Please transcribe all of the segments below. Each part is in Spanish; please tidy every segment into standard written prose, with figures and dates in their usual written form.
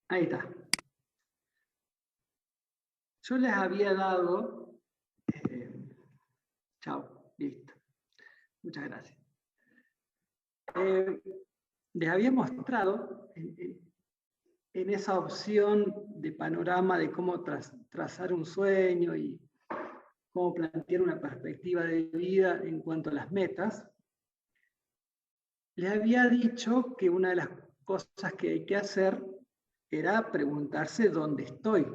Ahí está. Yo les había dado... chao, listo. Muchas gracias. Les había mostrado en esa opción de panorama de cómo trazar un sueño y cómo plantear una perspectiva de vida en cuanto a las metas, les había dicho que una de las cosas que hay que hacer era preguntarse dónde estoy.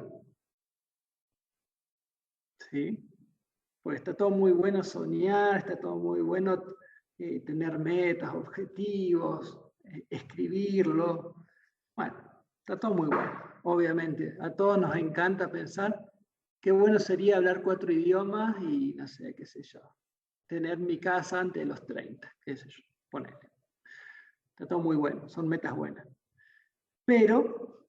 ¿Sí? Porque está todo muy bueno soñar, está todo muy bueno tener metas, objetivos, escribirlo. Bueno, está todo muy bueno, obviamente. A todos nos encanta pensar qué bueno sería hablar 4 idiomas y no sé, qué sé yo, tener mi casa antes de los 30, qué sé yo, ponele. Está todo muy bueno, son metas buenas. Pero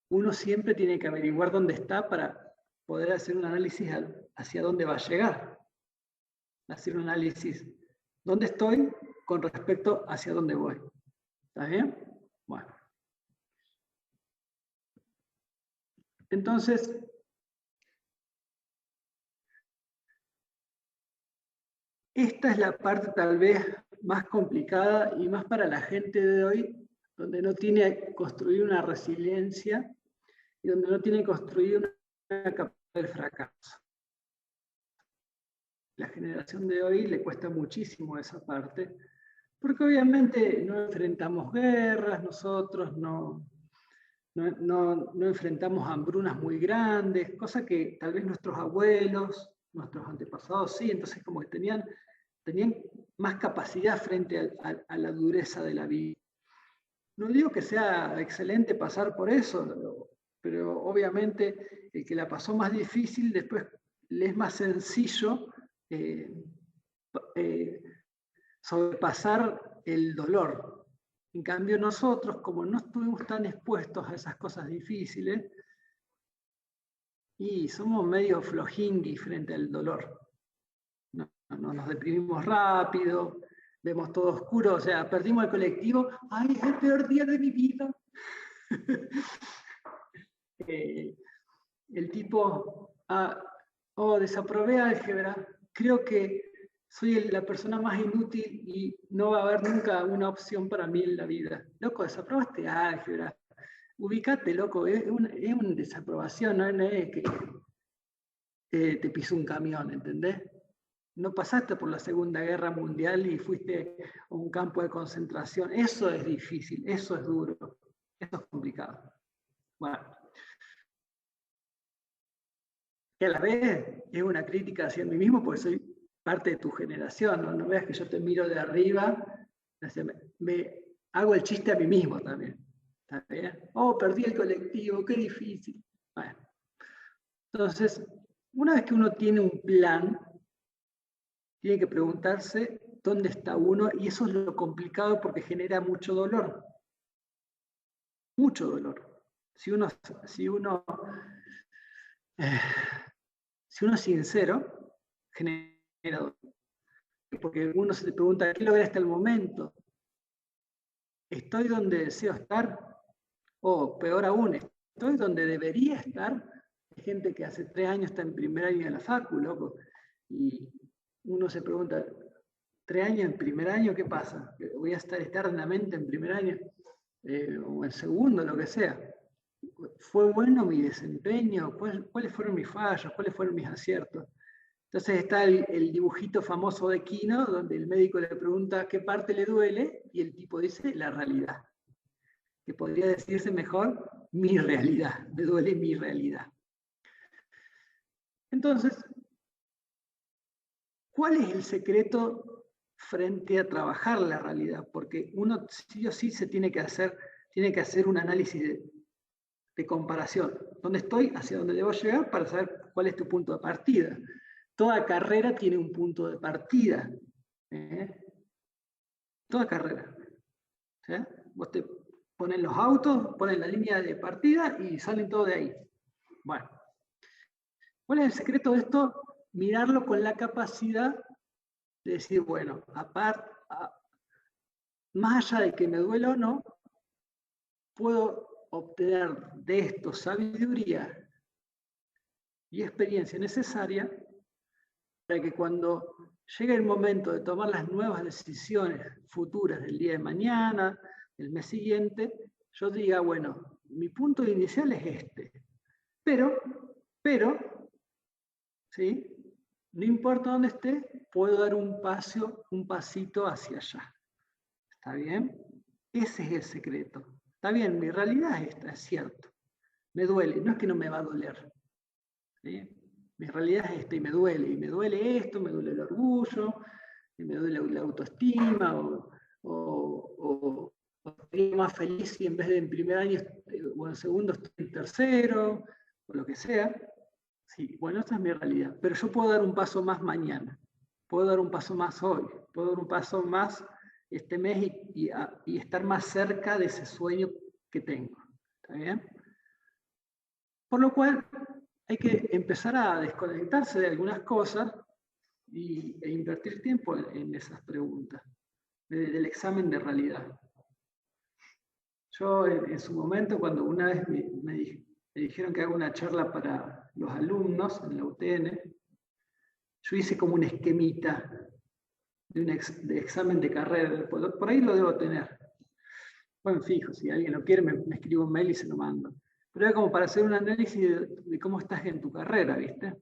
uno siempre tiene que averiguar dónde está para poder hacer un análisis hacia dónde va a llegar. Hacer un análisis dónde estoy con respecto hacia dónde voy. ¿Está bien? Bueno. Entonces, esta es la parte tal vez más complicada y más para la gente de hoy, donde no tiene construir una resiliencia y donde no tiene construir una capacidad del fracaso. La generación de hoy le cuesta muchísimo esa parte, porque obviamente no enfrentamos guerras, nosotros no enfrentamos hambrunas muy grandes, cosa que tal vez nuestros abuelos, nuestros antepasados sí, entonces como que tenían más capacidad frente a la dureza de la vida. No digo que sea excelente pasar por eso, pero obviamente el que la pasó más difícil, después le es más sencillo sobrepasar el dolor. En cambio nosotros, como no estuvimos tan expuestos a esas cosas difíciles, y somos medio flojingui frente al dolor. No, nos deprimimos rápido, vemos todo oscuro, o sea, perdimos el colectivo, ¡ay, es el peor día de mi vida! El tipo, desaprobé álgebra, creo que soy la persona más inútil y no va a haber nunca una opción para mí en la vida. Loco, desaprobaste álgebra, ubicate, loco, es una desaprobación, no es que te pisó un camión, ¿entendés? No pasaste por la Segunda Guerra Mundial y fuiste a un campo de concentración. Eso es difícil, eso es duro, eso es complicado. Bueno, que a la vez es una crítica hacia mí mismo porque soy parte de tu generación, no, no veas que yo te miro de arriba, me hago el chiste a mí mismo también. ¿Está bien? Oh, perdí el colectivo, qué difícil. Bueno, entonces, una vez que uno tiene un plan, tiene que preguntarse dónde está uno, y eso es lo complicado porque genera mucho dolor. Mucho dolor. Si uno, si uno, eh, si uno es sincero, genera dolor. Porque uno se te pregunta, ¿qué logré hasta el momento? ¿Estoy donde deseo estar? O peor aún, ¿estoy donde debería estar? Hay gente que hace 3 años está en primer año de la facu, loco. Y uno se pregunta, 3 años en primer año, ¿qué pasa? ¿Voy a estar eternamente en primer año? O en segundo, lo que sea. ¿Fue bueno mi desempeño? ¿Cuáles fueron mis fallos? ¿Cuáles fueron mis aciertos? Entonces está el dibujito famoso de Kino, donde el médico le pregunta qué parte le duele, y el tipo dice la realidad. Que podría decirse mejor, mi realidad, me duele mi realidad. Entonces, ¿cuál es el secreto frente a trabajar la realidad? Porque uno sí o sí se tiene que hacer un análisis de comparación. ¿Dónde estoy? ¿Hacia dónde debo llegar? Para saber cuál es tu punto de partida. Toda carrera tiene un punto de partida. Toda carrera. ¿Sí? Vos te ponen los autos, ponen la línea de partida y salen todos de ahí. Bueno, ¿cuál es el secreto de esto? Mirarlo con la capacidad de decir, bueno, más allá de que me duela o no, puedo obtener de esto sabiduría y experiencia necesaria para que cuando llegue el momento de tomar las nuevas decisiones futuras del día de mañana, del mes siguiente, yo diga, bueno, mi punto inicial es este, pero, ¿sí? No importa dónde esté, puedo dar un pasito hacia allá. ¿Está bien? Ese es el secreto. Está bien, mi realidad es esta, es cierto. Me duele, no es que no me va a doler. ¿Sí? Mi realidad es esta y me duele esto, me duele el orgullo, y me duele la autoestima, o estaría más feliz si en vez de en primer año o en segundo estoy en tercero, o lo que sea. Sí, bueno, esta es mi realidad. Pero yo puedo dar un paso más mañana, puedo dar un paso más hoy, puedo dar un paso más este mes y estar más cerca de ese sueño que tengo. ¿Está bien? Por lo cual hay que empezar a desconectarse de algunas cosas e invertir tiempo en esas preguntas, del examen de realidad. Yo en su momento, cuando una vez me dijeron que haga una charla para los alumnos en la UTN, yo hice como un esquemita de examen de carrera, por ahí lo debo tener. Bueno, fijo, si alguien lo quiere, me escribe un mail y se lo mando. Pero era como para hacer un análisis de cómo estás en tu carrera, ¿viste?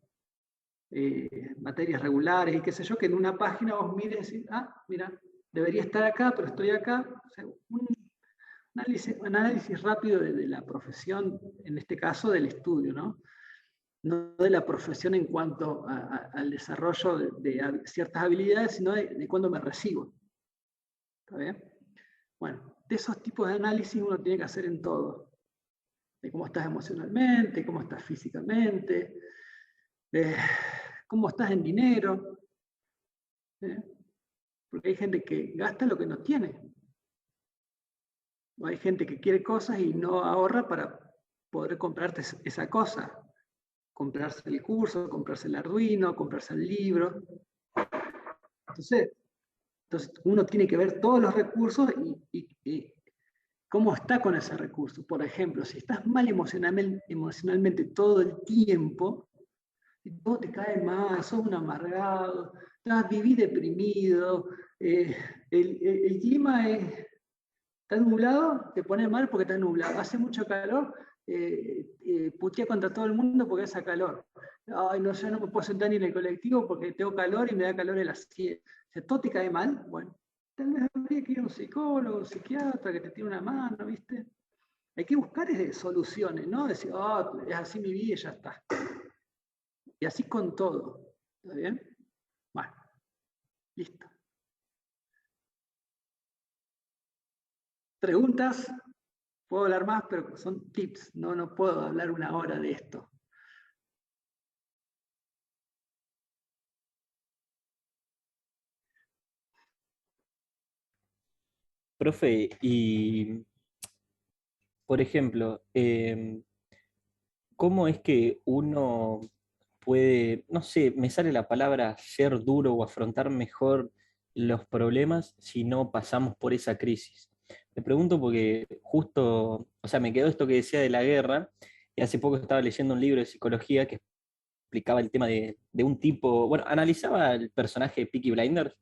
Materias regulares y qué sé yo, que en una página vos mires y decís, mira, debería estar acá, pero estoy acá. O sea, un análisis rápido de la profesión, en este caso del estudio, ¿no? No de la profesión en cuanto al desarrollo de ciertas habilidades, sino de cuándo me recibo. ¿Está bien? Bueno, de esos tipos de análisis uno tiene que hacer en todo. De cómo estás emocionalmente, cómo estás físicamente, de cómo estás en dinero. Porque hay gente que gasta lo que no tiene. O hay gente que quiere cosas y no ahorra para poder comprarte esa cosa. Comprarse el curso, comprarse el Arduino, comprarse el libro. Entonces uno tiene que ver todos los recursos y cómo está con ese recurso. Por ejemplo, si estás mal emocionalmente todo el tiempo, y todo te cae mal, sos un amargado, vivís deprimido, el clima está nublado, te pone mal porque está nublado, hace mucho calor, putea contra todo el mundo porque hace calor. Ay, no, yo no me puedo sentar ni en el colectivo porque tengo calor y me da calor el asiento. Si todo te cae mal, bueno, tal vez habría que ir a un psicólogo, un psiquiatra que te tiene una mano, ¿viste? Hay que buscar soluciones, ¿no? Decir, es así mi vida y ya está. Y así con todo. ¿Está bien? Bueno, listo. ¿Preguntas? Puedo hablar más, pero son tips. No puedo hablar una hora de esto. Profe, y por ejemplo, ¿cómo es que uno puede, no sé, me sale la palabra ser duro o afrontar mejor los problemas si no pasamos por esa crisis? Me pregunto porque justo, o sea, me quedó esto que decía de la guerra, y hace poco estaba leyendo un libro de psicología que explicaba el tema de un tipo, bueno, analizaba el personaje de Peaky Blinders,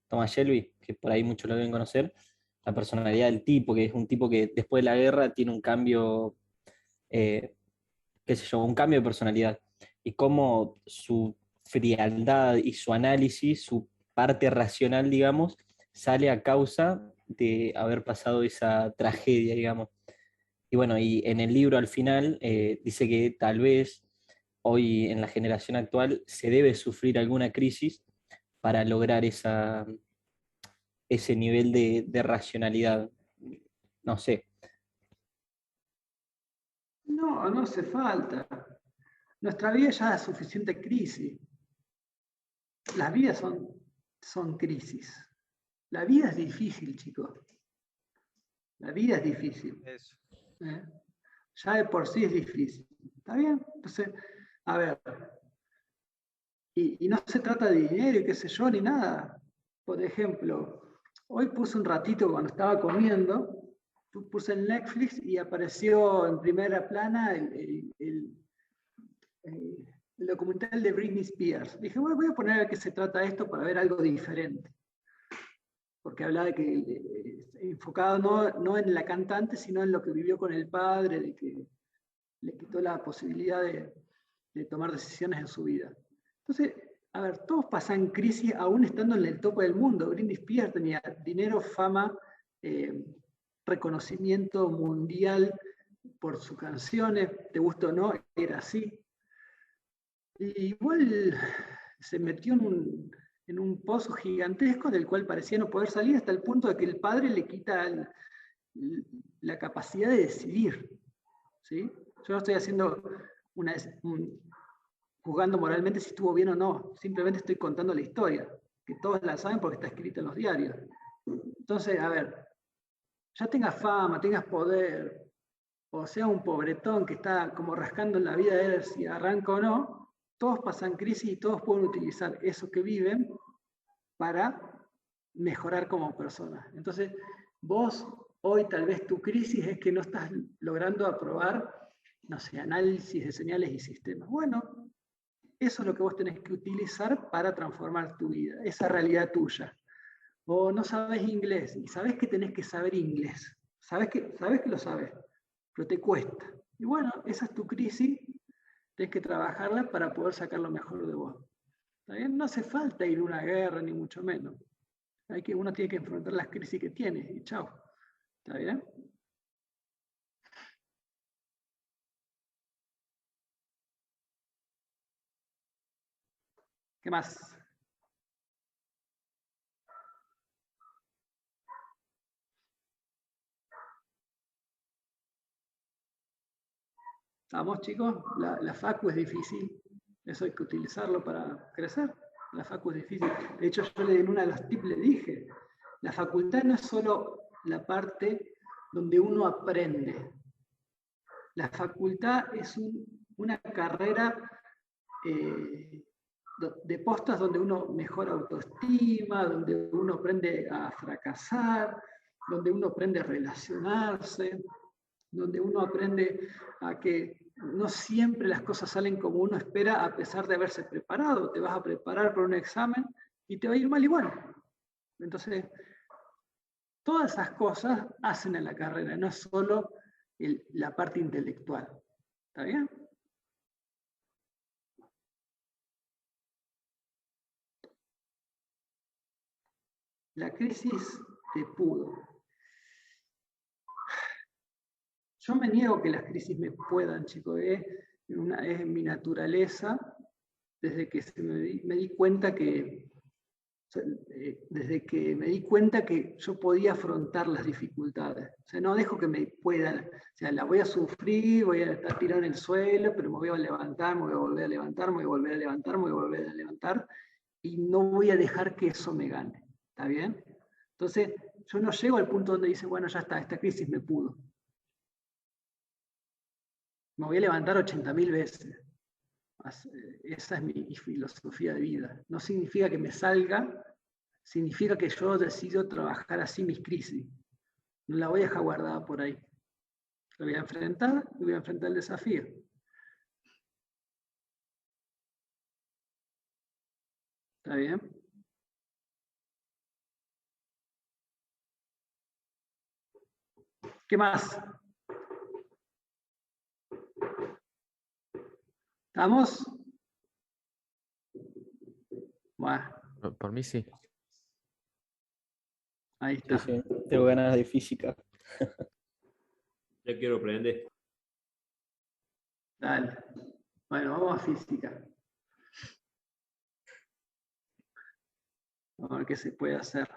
Thomas Shelby, que por ahí muchos lo deben conocer, la personalidad del tipo, que es un tipo que después de la guerra tiene un cambio, eh, qué sé yo, un cambio de personalidad, y cómo su frialdad y su análisis, su parte racional, digamos, sale a causa de haber pasado esa tragedia, digamos. Y bueno, y en el libro al final dice que tal vez hoy en la generación actual se debe sufrir alguna crisis para lograr ese nivel de racionalidad. No sé. No hace falta. Nuestra vida ya es suficiente crisis. Las vidas son crisis. La vida es difícil, chicos. La vida es difícil. Eso. ¿Eh? Ya de por sí es difícil. ¿Está bien? Entonces, a ver, y no se trata de dinero y qué sé yo, ni nada. Por ejemplo, hoy puse un ratito cuando estaba comiendo, puse en Netflix y apareció en primera plana el documental de Britney Spears. Dije, bueno, voy a poner a ver qué se trata esto para ver algo diferente. Porque hablaba de que, enfocado no en la cantante, sino en lo que vivió con el padre, de que le quitó la posibilidad de tomar decisiones en su vida. Entonces, a ver, todos pasan crisis aún estando en el tope del mundo. Britney Spears tenía dinero, fama, reconocimiento mundial por sus canciones, te gusta o no, era así. Y igual se metió en un pozo gigantesco del cual parecía no poder salir hasta el punto de que el padre le quita la capacidad de decidir. ¿Sí? Yo no estoy haciendo juzgando moralmente si estuvo bien o no, simplemente estoy contando la historia, que todos la saben porque está escrita en los diarios. Entonces, a ver, ya tengas fama, tengas poder, o sea un pobretón que está como rascando en la vida de ver si arranca o no, todos pasan crisis y todos pueden utilizar eso que viven para mejorar como personas. Entonces, vos hoy tal vez tu crisis es que no estás logrando aprobar, no sé, análisis de señales y sistemas. Bueno, eso es lo que vos tenés que utilizar para transformar tu vida, esa realidad tuya. O no sabes inglés y sabes que tenés que saber inglés. Sabes que lo sabes, pero te cuesta. Y bueno, esa es tu crisis, tenés que trabajarla para poder sacar lo mejor de vos. ¿Está bien? No hace falta ir a una guerra, ni mucho menos. Uno tiene que enfrentar las crisis que tiene y chao. ¿Está bien? ¿Qué más? Vamos, chicos, la facu es difícil. Eso hay que utilizarlo para crecer. La facu es difícil. De hecho, yo en una de las tips le dije, la facultad no es solo la parte donde uno aprende. La facultad es una carrera de postas donde uno mejora autoestima, donde uno aprende a fracasar, donde uno aprende a relacionarse, donde uno aprende a que no siempre las cosas salen como uno espera a pesar de haberse preparado. Te vas a preparar para un examen y te va a ir mal igual. Entonces, todas esas cosas hacen en la carrera, no es solo la parte intelectual. ¿Está bien? La crisis de pudo. Yo me niego que las crisis me puedan, chicos. Es mi naturaleza desde que me di cuenta que yo podía afrontar las dificultades. O sea, no dejo que me puedan, o sea, la voy a sufrir, voy a estar tirado en el suelo, pero me voy a levantar, me voy a volver a levantar, me voy a volver a levantar, me voy a volver a levantar, y no voy a dejar que eso me gane. ¿Está bien? Entonces, yo no llego al punto donde dice, bueno, ya está, esta crisis me pudo. Me voy a levantar 80.000 veces. Esa es mi filosofía de vida. No significa que me salga, significa que yo decido trabajar así mis crisis. No la voy a dejar guardada por ahí. La voy a enfrentar y voy a enfrentar el desafío. ¿Está bien? ¿Qué más? ¿Estamos? Bueno, Por mí sí. ahí está. Sí, sí, tengo ganas de física. Ya quiero aprender. Dale. Bueno, vamos a física. Vamos a ver qué se puede hacer.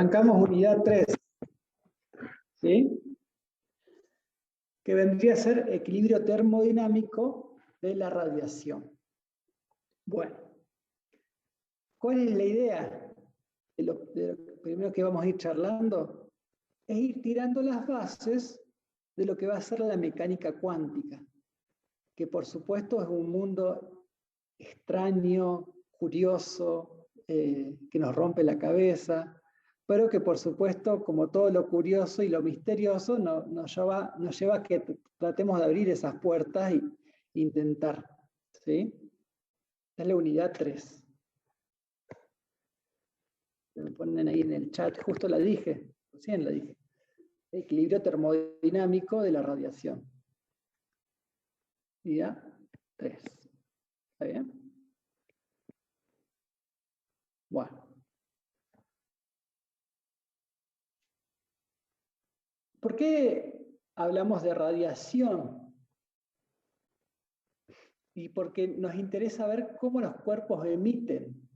arrancamos unidad 3, ¿sí? Que vendría a ser equilibrio termodinámico de la radiación. Bueno, ¿cuál es la idea? De lo primero que vamos a ir charlando es ir tirando las bases de lo que va a ser la mecánica cuántica, que por supuesto es un mundo extraño, curioso, que nos rompe la cabeza, pero que por supuesto, como todo lo curioso y lo misterioso, nos lleva a que tratemos de abrir esas puertas e intentar. ¿Sí? Esta es la unidad 3. Me ponen ahí en el chat, justo la dije, recién la dije. Equilibrio termodinámico de la radiación. Unidad 3. ¿Está bien? Bueno. ¿Por qué hablamos de radiación? Y porque nos interesa ver cómo los cuerpos emiten,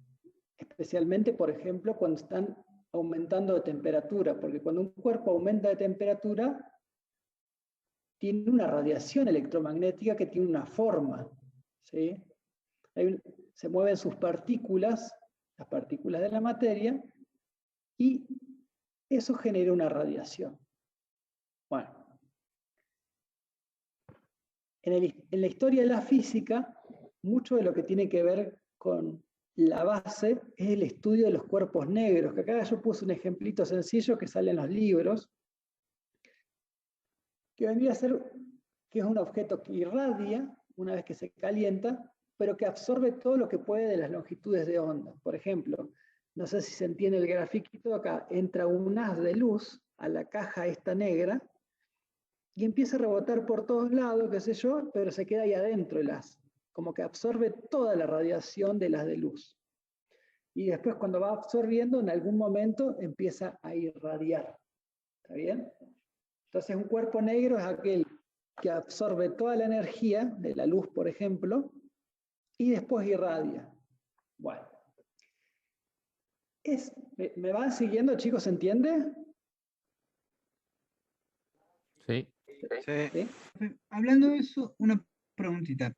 especialmente, por ejemplo, cuando están aumentando de temperatura, porque cuando un cuerpo aumenta de temperatura, tiene una radiación electromagnética que tiene una forma, ¿sí? Se mueven sus partículas, las partículas de la materia, y eso genera una radiación. Bueno, en la historia de la física, mucho de lo que tiene que ver con la base es el estudio de los cuerpos negros, que acá yo puse un ejemplito sencillo que sale en los libros, que vendría a ser que es un objeto que irradia una vez que se calienta, pero que absorbe todo lo que puede de las longitudes de onda. Por ejemplo, no sé si se entiende el grafiquito, acá entra un haz de luz a la caja esta negra, y empieza a rebotar por todos lados, qué sé yo, pero se queda ahí adentro el haz, como que absorbe toda la radiación del haz de luz. Y después cuando va absorbiendo, en algún momento empieza a irradiar. ¿Está bien? Entonces un cuerpo negro es aquel que absorbe toda la energía de la luz, por ejemplo, y después irradia. Bueno. ¿Me van siguiendo, chicos? ¿Se entiende? Sí. ¿Sí? Hablando de eso, una preguntita.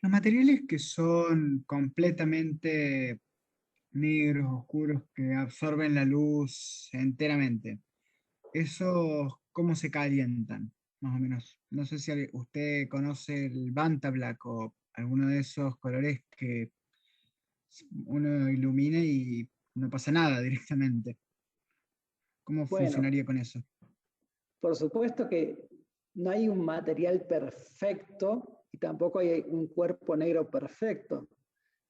Los materiales que son completamente negros, oscuros, que absorben la luz enteramente, ¿esos cómo se calientan? Más o menos. No sé si usted conoce el Vantablack o alguno de esos colores que uno ilumina y no pasa nada directamente. ¿Cómo Bueno, funcionaría con eso? por supuesto que no hay un material perfecto y tampoco hay un cuerpo negro perfecto,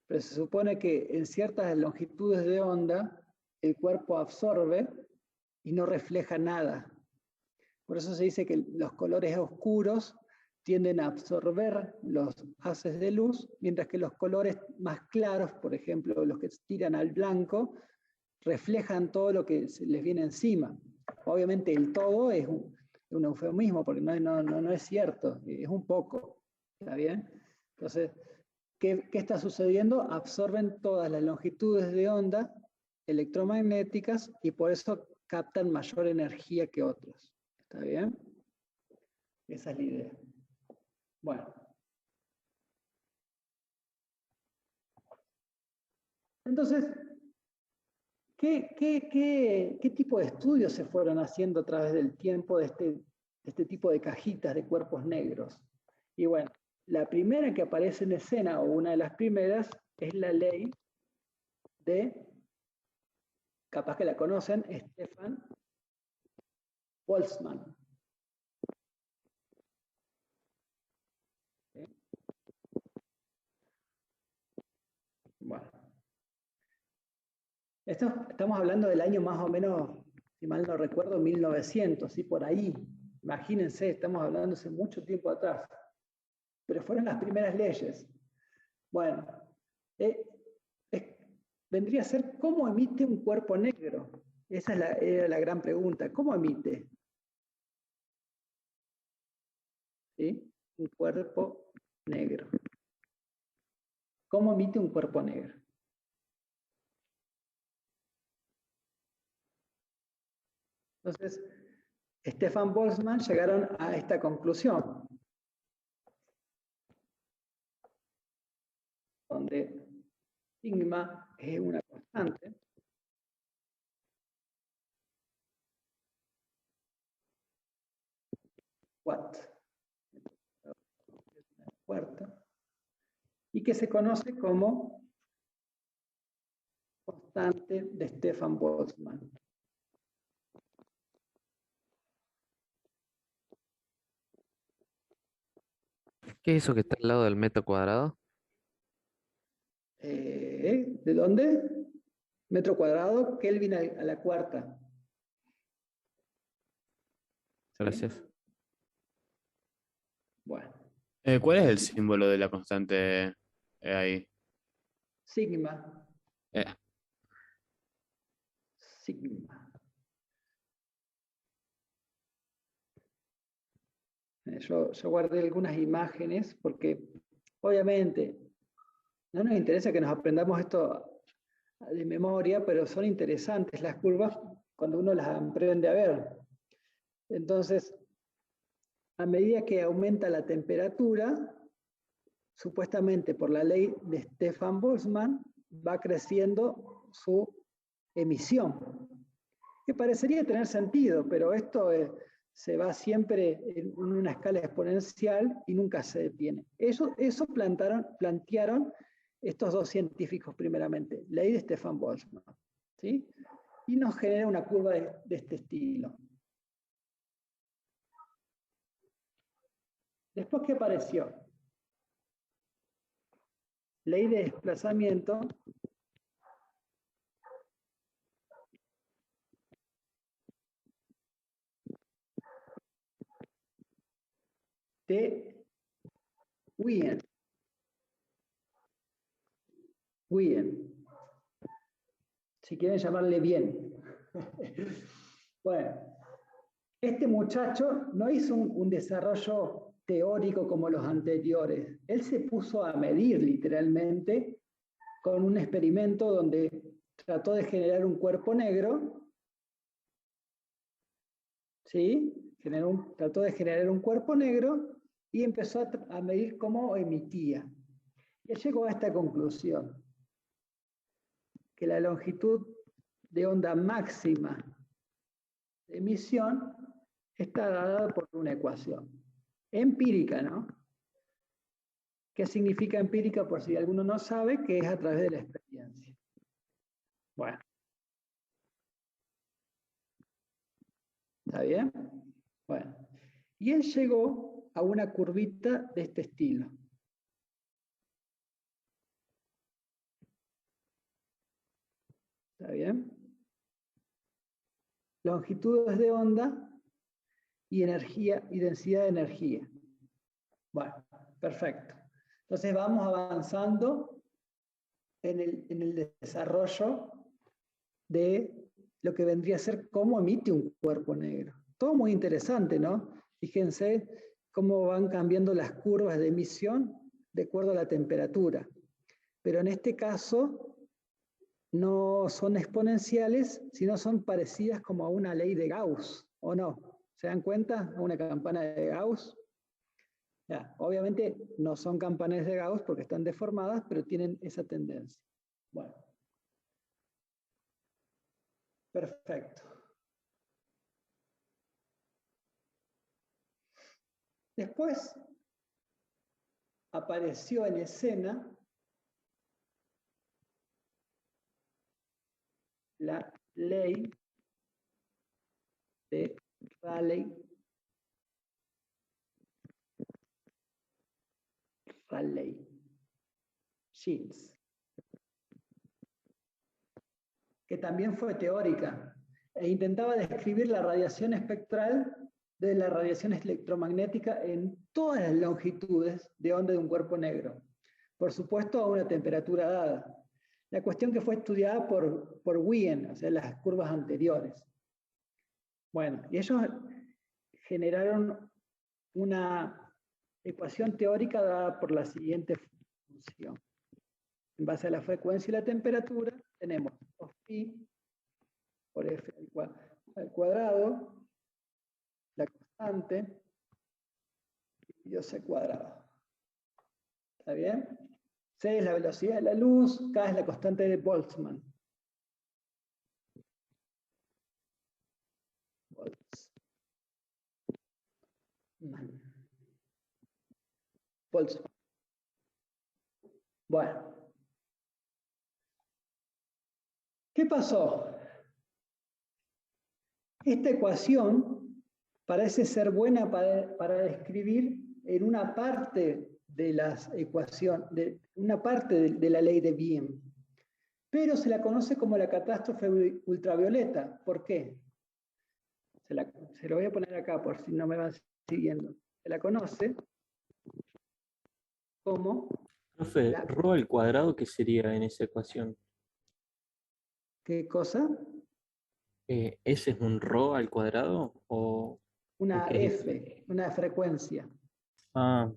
pero se supone que en ciertas longitudes de onda el cuerpo absorbe y no refleja nada. Por eso se dice que los colores oscuros tienden a absorber los haces de luz, mientras que los colores más claros, por ejemplo, los que tiran al blanco, reflejan todo lo que les viene encima. Obviamente el todo es un eufemismo, porque no es cierto, es un poco. ¿Está bien? Entonces, ¿qué está sucediendo? Absorben todas las longitudes de onda electromagnéticas y por eso captan mayor energía que otros. ¿Está bien? Esa es la idea. Bueno. Entonces, ¿qué tipo de estudios se fueron haciendo a través del tiempo de este tipo de cajitas de cuerpos negros? Y bueno, la primera que aparece en escena, o una de las primeras, es la ley de, capaz que la conocen, Stefan Boltzmann. ¿Sí? Bueno. Estamos hablando del año más o menos, si mal no recuerdo, 1900, ¿sí? Por ahí. Imagínense, estamos hablando hace mucho tiempo atrás. Pero fueron las primeras leyes. Bueno, eh, vendría a ser cómo emite un cuerpo negro. Esa era la gran pregunta. ¿Cómo emite? ¿Sí? Un cuerpo negro. ¿Cómo emite un cuerpo negro? Entonces, Stefan Boltzmann llegaron a esta conclusión, donde sigma es una constante, watt, cuarta, y que se conoce como constante de Stefan Boltzmann. ¿Qué es eso que está al lado del metro cuadrado? ¿De dónde? Metro cuadrado, Kelvin a la cuarta. Gracias. Bueno, ¿Cuál es el símbolo de la constante ahí? sigma, Eh, sigma. Yo guardé algunas imágenes porque obviamente no nos interesa que nos aprendamos esto de memoria, pero son interesantes las curvas cuando uno las aprende a ver. Entonces, a medida que aumenta la temperatura, supuestamente por la ley de Stefan Boltzmann, va creciendo su emisión. Que parecería tener sentido, pero esto se va siempre en una escala exponencial y nunca se detiene. Eso plantearon estos dos científicos primeramente, ley de Stefan Boltzmann, ¿sí? Y nos genera una curva de este estilo. Después, ¿qué apareció? Ley de desplazamiento de Wien. Wien. Si quieren llamarle bien. Bueno, este muchacho no hizo un desarrollo teórico como los anteriores. Él se puso a medir literalmente con un experimento donde trató de generar un cuerpo negro, ¿sí? Trató de generar un cuerpo negro y empezó a medir cómo emitía. Y llegó a esta conclusión, que la longitud de onda máxima de emisión está dada por una ecuación empírica, ¿no? ¿Qué significa empírica? Por si alguno no sabe, que es a través de la experiencia. Bueno. ¿Está bien? Bueno. Y él llegó a una curvita de este estilo. ¿Está bien? Longitudes de onda y energía y densidad de energía. Bueno, perfecto. Entonces vamos avanzando en el desarrollo de lo que vendría a ser cómo emite un cuerpo negro. Todo muy interesante, ¿no? Fíjense cómo van cambiando las curvas de emisión de acuerdo a la temperatura. Pero en este caso no son exponenciales, sino son parecidas como a una ley de Gauss, ¿o no? ¿Se dan cuenta? A una campana de Gauss. Ya, obviamente no son campanas de Gauss porque están deformadas, pero tienen esa tendencia. Bueno. Perfecto. Después apareció en escena la ley de Rayleigh-Jeans, que también fue teórica e intentaba describir la radiación espectral de la radiación electromagnética en todas las longitudes de onda de un cuerpo negro, por supuesto a una temperatura dada. La cuestión que fue estudiada por Wien, o sea, las curvas anteriores. Bueno, y ellos generaron una ecuación teórica dada por la siguiente función. En base a la frecuencia y la temperatura, tenemos 2pi por F igual al cuadrado, la constante, dividido C cuadrado. ¿Está bien? C es la velocidad de la luz, K es la constante de Boltzmann. Boltzmann. Bueno. ¿Qué pasó? Esta ecuación parece ser buena para describir en una parte de las ecuaciones, una parte de la ley de Wien, pero se la conoce como la catástrofe ultravioleta. ¿Por qué? Se lo voy a poner acá por si no me van siguiendo. Se la conoce como... Profe, ¿rho al cuadrado qué sería en esa ecuación? ¿Qué cosa? ¿Ese es un rho al cuadrado? ¿O Una qué es? F, una frecuencia. Ah,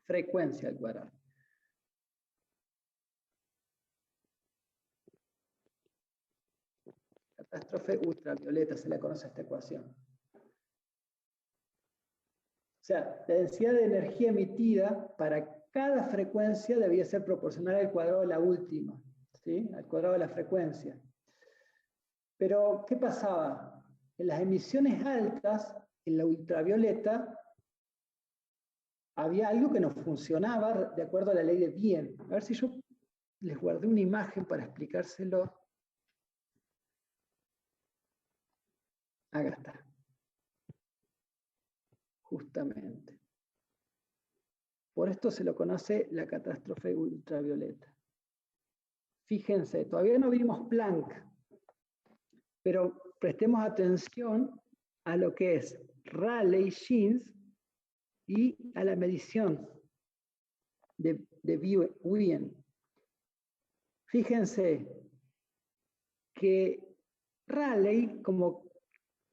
Frecuencia al cuadrado. Catástrofe ultravioleta se le conoce a esta ecuación. O sea, la densidad de energía emitida para cada frecuencia debía ser proporcional al cuadrado de la última, ¿sí? Al cuadrado de la frecuencia. Pero, ¿qué pasaba? En las emisiones altas, en la ultravioleta, había algo que no funcionaba de acuerdo a la ley de Wien. A ver si yo les guardé una imagen para explicárselo. Acá está. Justamente. Por esto se lo conoce la catástrofe ultravioleta. Fíjense, todavía no vimos Planck, pero prestemos atención a lo que es Rayleigh-Jeans y a la medición de Wien. Fíjense que Rayleigh, como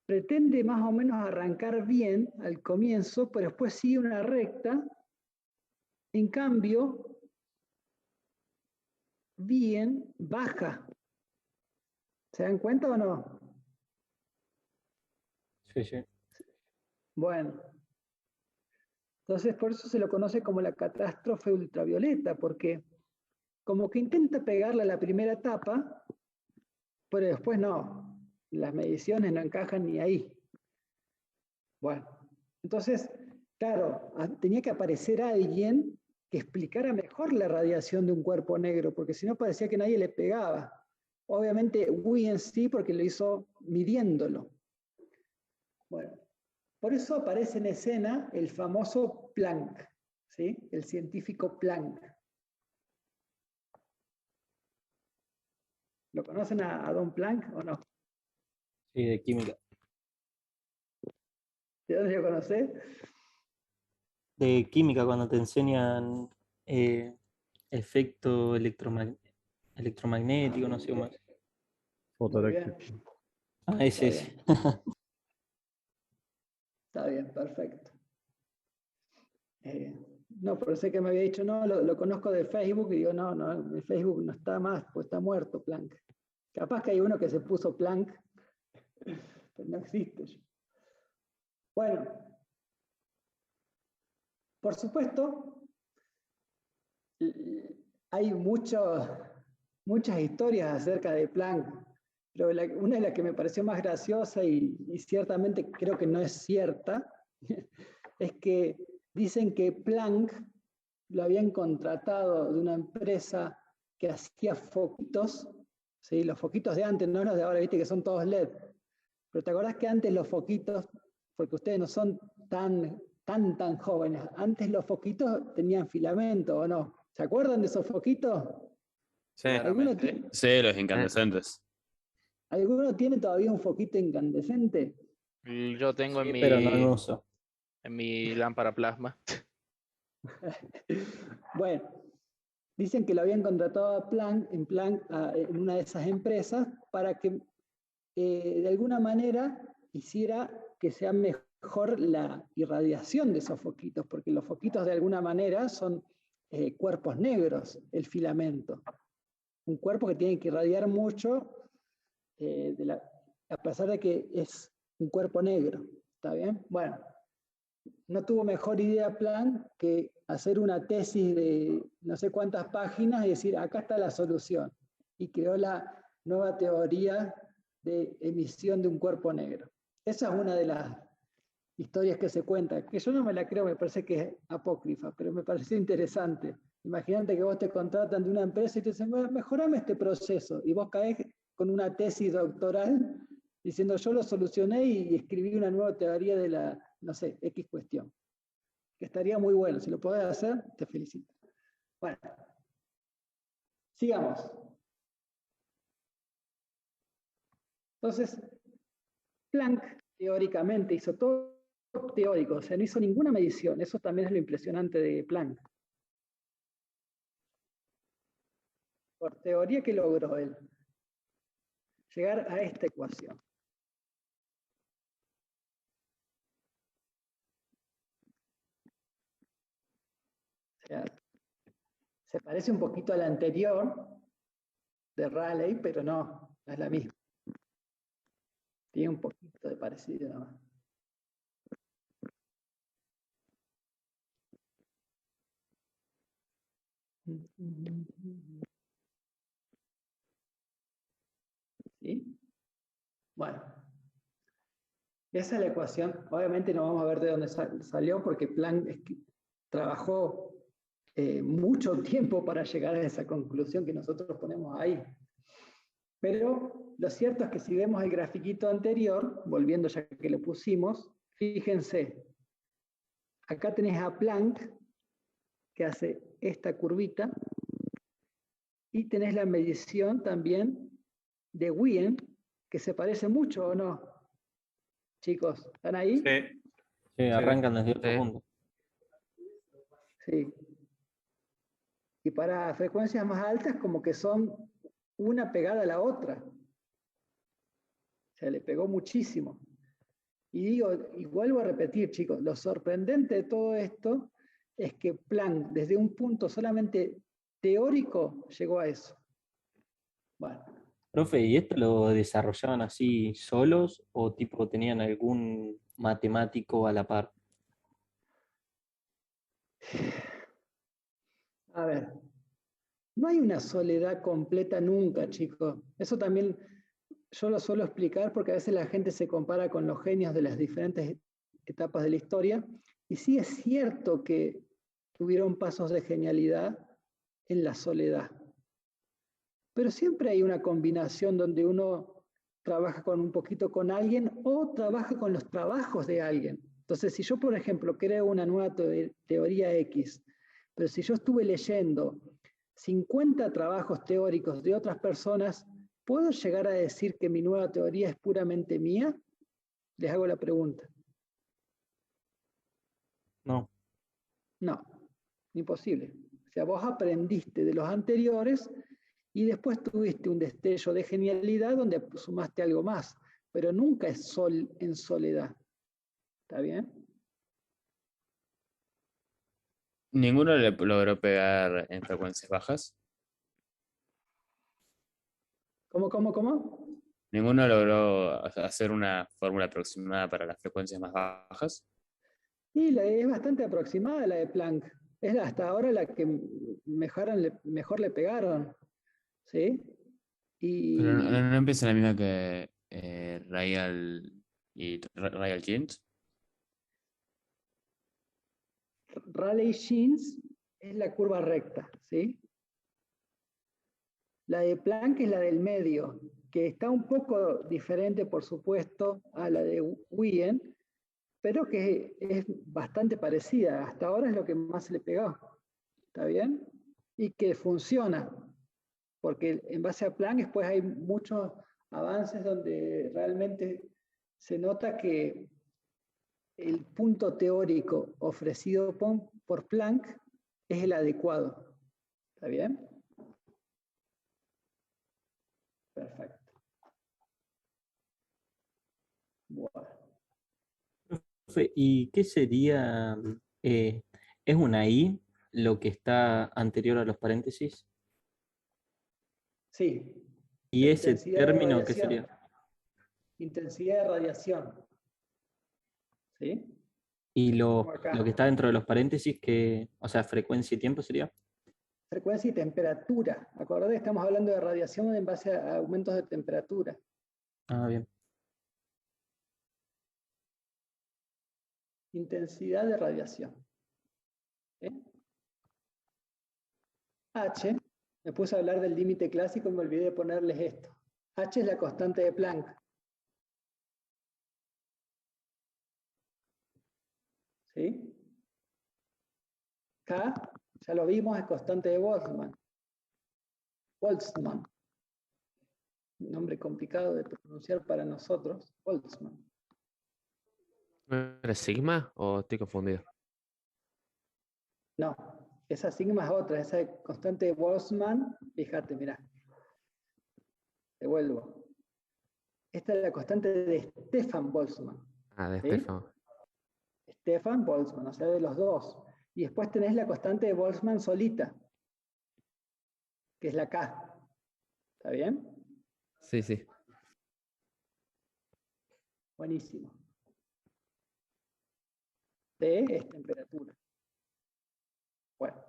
pretende más o menos arrancar bien al comienzo, pero después sigue una recta. En cambio, Wien baja. ¿Se dan cuenta o no? sí, sí. Bueno, entonces por eso se lo conoce como la catástrofe ultravioleta, porque como que intenta pegarle a la primera etapa, pero después no, las mediciones no encajan ni ahí. Bueno, entonces, claro, tenía que aparecer alguien que explicara mejor la radiación de un cuerpo negro, porque si no parecía que nadie le pegaba. Obviamente Wien sí, porque lo hizo midiéndolo. Bueno, por eso aparece en escena el famoso Planck, ¿sí? El científico Planck. ¿Lo conocen a Don Planck o no? Sí, de química. ¿De dónde lo conocés? De química, cuando te enseñan efecto electromagnético, no sé cómo es. Muy bien, Fotoeléctrico. Ah, ese, está ese. bien, está bien, perfecto. No, pero sé que me había dicho, no, lo conozco de Facebook, y digo, no, de Facebook no está más, pues está muerto Planck. Capaz que hay uno que se puso Planck, pero no existe. Bueno, por supuesto, hay muchas historias acerca de Planck, pero una de las que me pareció más graciosa y ciertamente creo que no es cierta, es que dicen que Planck lo habían contratado de una empresa que hacía foquitos, ¿sí? Los foquitos de antes, no los de ahora, viste que son todos LED. Pero ¿te acordás que antes los foquitos, porque ustedes no son tan jóvenes, antes los foquitos tenían filamento o no? ¿Se acuerdan de esos foquitos? Sí, ¿Alguno, Claramente. sí, los incandescentes. ¿Alguno tiene todavía un foquito incandescente? Yo tengo Sí, pero no en uso. en mi lámpara plasma. Bueno, dicen que lo habían contratado a Planck, en una de esas empresas para que de alguna manera hiciera que sea mejor la irradiación de esos foquitos, porque los foquitos de alguna manera son cuerpos negros, el filamento. Un cuerpo que tiene que irradiar mucho a pesar de que es un cuerpo negro. ¿Está bien? Bueno, no tuvo mejor idea Planck que hacer una tesis de no sé cuántas páginas y decir, acá está la solución. Y creó la nueva teoría de emisión de un cuerpo negro. Esa es una de las historias que se cuentan, que yo no me la creo, me parece que es apócrifa, pero me pareció interesante. Imagínate que vos te contratan de una empresa y te dicen, bueno, mejorame este proceso, y vos caes con una tesis doctoral diciendo, yo lo solucioné y escribí una nueva teoría de la, no sé, X cuestión. Que estaría muy bueno, si lo podés hacer, te felicito. Bueno, sigamos. Entonces, Planck teóricamente hizo todo teórico, o sea, no hizo ninguna medición. Eso también es lo impresionante de Planck. Por teoría que logró él llegar a esta ecuación. O sea, se parece un poquito a la anterior de Rayleigh, pero no es la misma. Tiene un poquito de parecido nomás. ¿Sí? Bueno, esa es la ecuación. Obviamente no vamos a ver de dónde salió porque Planck trabajó mucho tiempo para llegar a esa conclusión que nosotros ponemos ahí. Pero lo cierto es que si vemos el grafiquito anterior, volviendo ya que lo pusimos, fíjense, acá tenés a Planck, que hace esta curvita, y tenés la medición también de Wien, que se parece mucho, ¿o no? Chicos, ¿están ahí? Sí. Sí, arrancan desde otro Sí. punto. Sí. Y para frecuencias más altas, como que son una pegada a la otra. Se le pegó muchísimo. Y digo, y vuelvo a repetir, chicos, lo sorprendente de todo esto es que Planck, desde un punto solamente teórico, llegó a eso. Bueno, Profe, ¿y esto lo desarrollaban así solos o tipo tenían algún matemático a la par? a ver, no hay una soledad completa nunca, chicos. Eso también yo lo suelo explicar porque a veces la gente se compara con los genios de las diferentes etapas de la historia. Y sí es cierto que tuvieron pasos de genialidad en la soledad. Pero siempre hay una combinación donde uno trabaja con un poquito con alguien o trabaja con los trabajos de alguien. Entonces, si yo, por ejemplo, creo una nueva teoría X, pero si yo estuve leyendo 50 trabajos teóricos de otras personas, ¿puedo llegar a decir que mi nueva teoría es puramente mía? Les hago la pregunta. No. No, imposible. O sea, vos aprendiste de los anteriores y después tuviste un destello de genialidad donde sumaste algo más, pero nunca es sol en soledad. ¿Está bien? Ninguno le logró pegar en frecuencias bajas. ¿Cómo? Ninguno logró hacer una fórmula aproximada para las frecuencias más bajas. Y es bastante aproximada la de Planck. Es hasta ahora la que mejor le pegaron. ¿Sí? Pero no, Y no empieza la misma que Rayal Jeans. Rayleigh-Jeans es la curva recta. ¿Sí? La de Planck es la del medio, que está un poco diferente, por supuesto, a la de Wien, pero que es bastante parecida. Hasta ahora es lo que más se le pegó. ¿Está bien? Y que funciona, porque en base a Planck después hay muchos avances donde realmente se nota que el punto teórico ofrecido por Planck es el adecuado. ¿Está bien? Perfecto. Bueno. Profe, ¿y qué sería? ¿Es una I lo que está anterior a los paréntesis? Sí, ¿Y la ese intensidad de término qué radiación. sería? intensidad de radiación. ¿Sí? Y lo Como acá. que está dentro de los paréntesis, que, o sea, frecuencia y tiempo sería. Frecuencia y temperatura. Acordate, estamos hablando de radiación en base a aumentos de temperatura. Ah, bien. Intensidad de radiación. ¿Sí? H, me puse a hablar del límite clásico y me olvidé de ponerles esto. H es la constante de Planck. ¿Sí? K, ya lo vimos, es constante de Boltzmann. Boltzmann. Un nombre complicado de pronunciar para nosotros. Boltzmann. ¿No era sigma o estoy confundido? No, esa sigma es otra, esa constante de Boltzmann, fíjate, mirá. Devuelvo. Esta es la constante de Stefan Boltzmann. Ah, de ¿Sí? Estefan. Stefan Boltzmann, o sea, de los dos. Y después tenés la constante de Boltzmann solita, que es la K. ¿Está bien? Sí, sí. Buenísimo. T es temperatura. Bueno,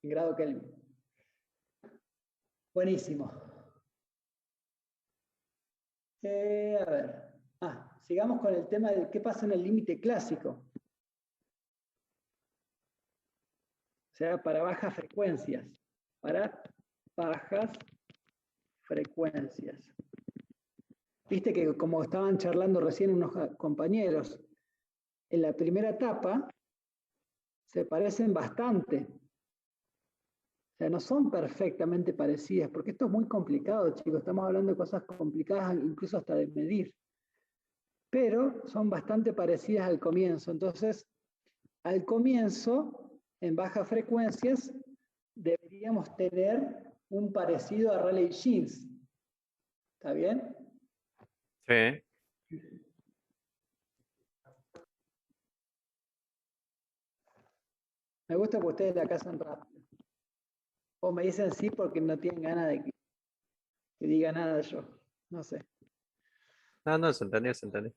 en grado Kelvin. Buenísimo. A ver. Sigamos con el tema de qué pasa en el límite clásico. O sea, para bajas frecuencias. Para bajas frecuencias. Viste que como estaban charlando recién unos compañeros, en la primera etapa se parecen bastante. O sea, no son perfectamente parecidas, porque esto es muy complicado, chicos. Estamos hablando de cosas complicadas, incluso hasta de medir. Pero son bastante parecidas al comienzo. Entonces, al comienzo, en bajas frecuencias, deberíamos tener un parecido a Rayleigh-Jeans. ¿Está bien? Sí. Me gusta que ustedes la casan rápido. O me dicen sí porque no tienen ganas de que diga nada yo. No sé. No, no, se entendió, se entendió.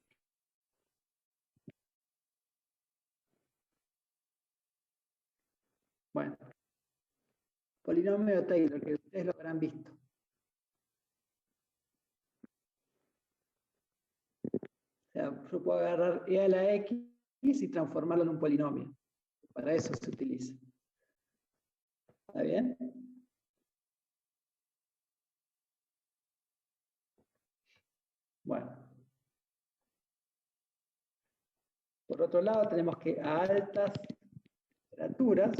Bueno. Polinomio de Taylor, que ustedes lo habrán visto. O sea, yo puedo agarrar e a la x y transformarlo en un polinomio. Para eso se utiliza. ¿Está bien? Bueno. Por otro lado, tenemos que a altas temperaturas,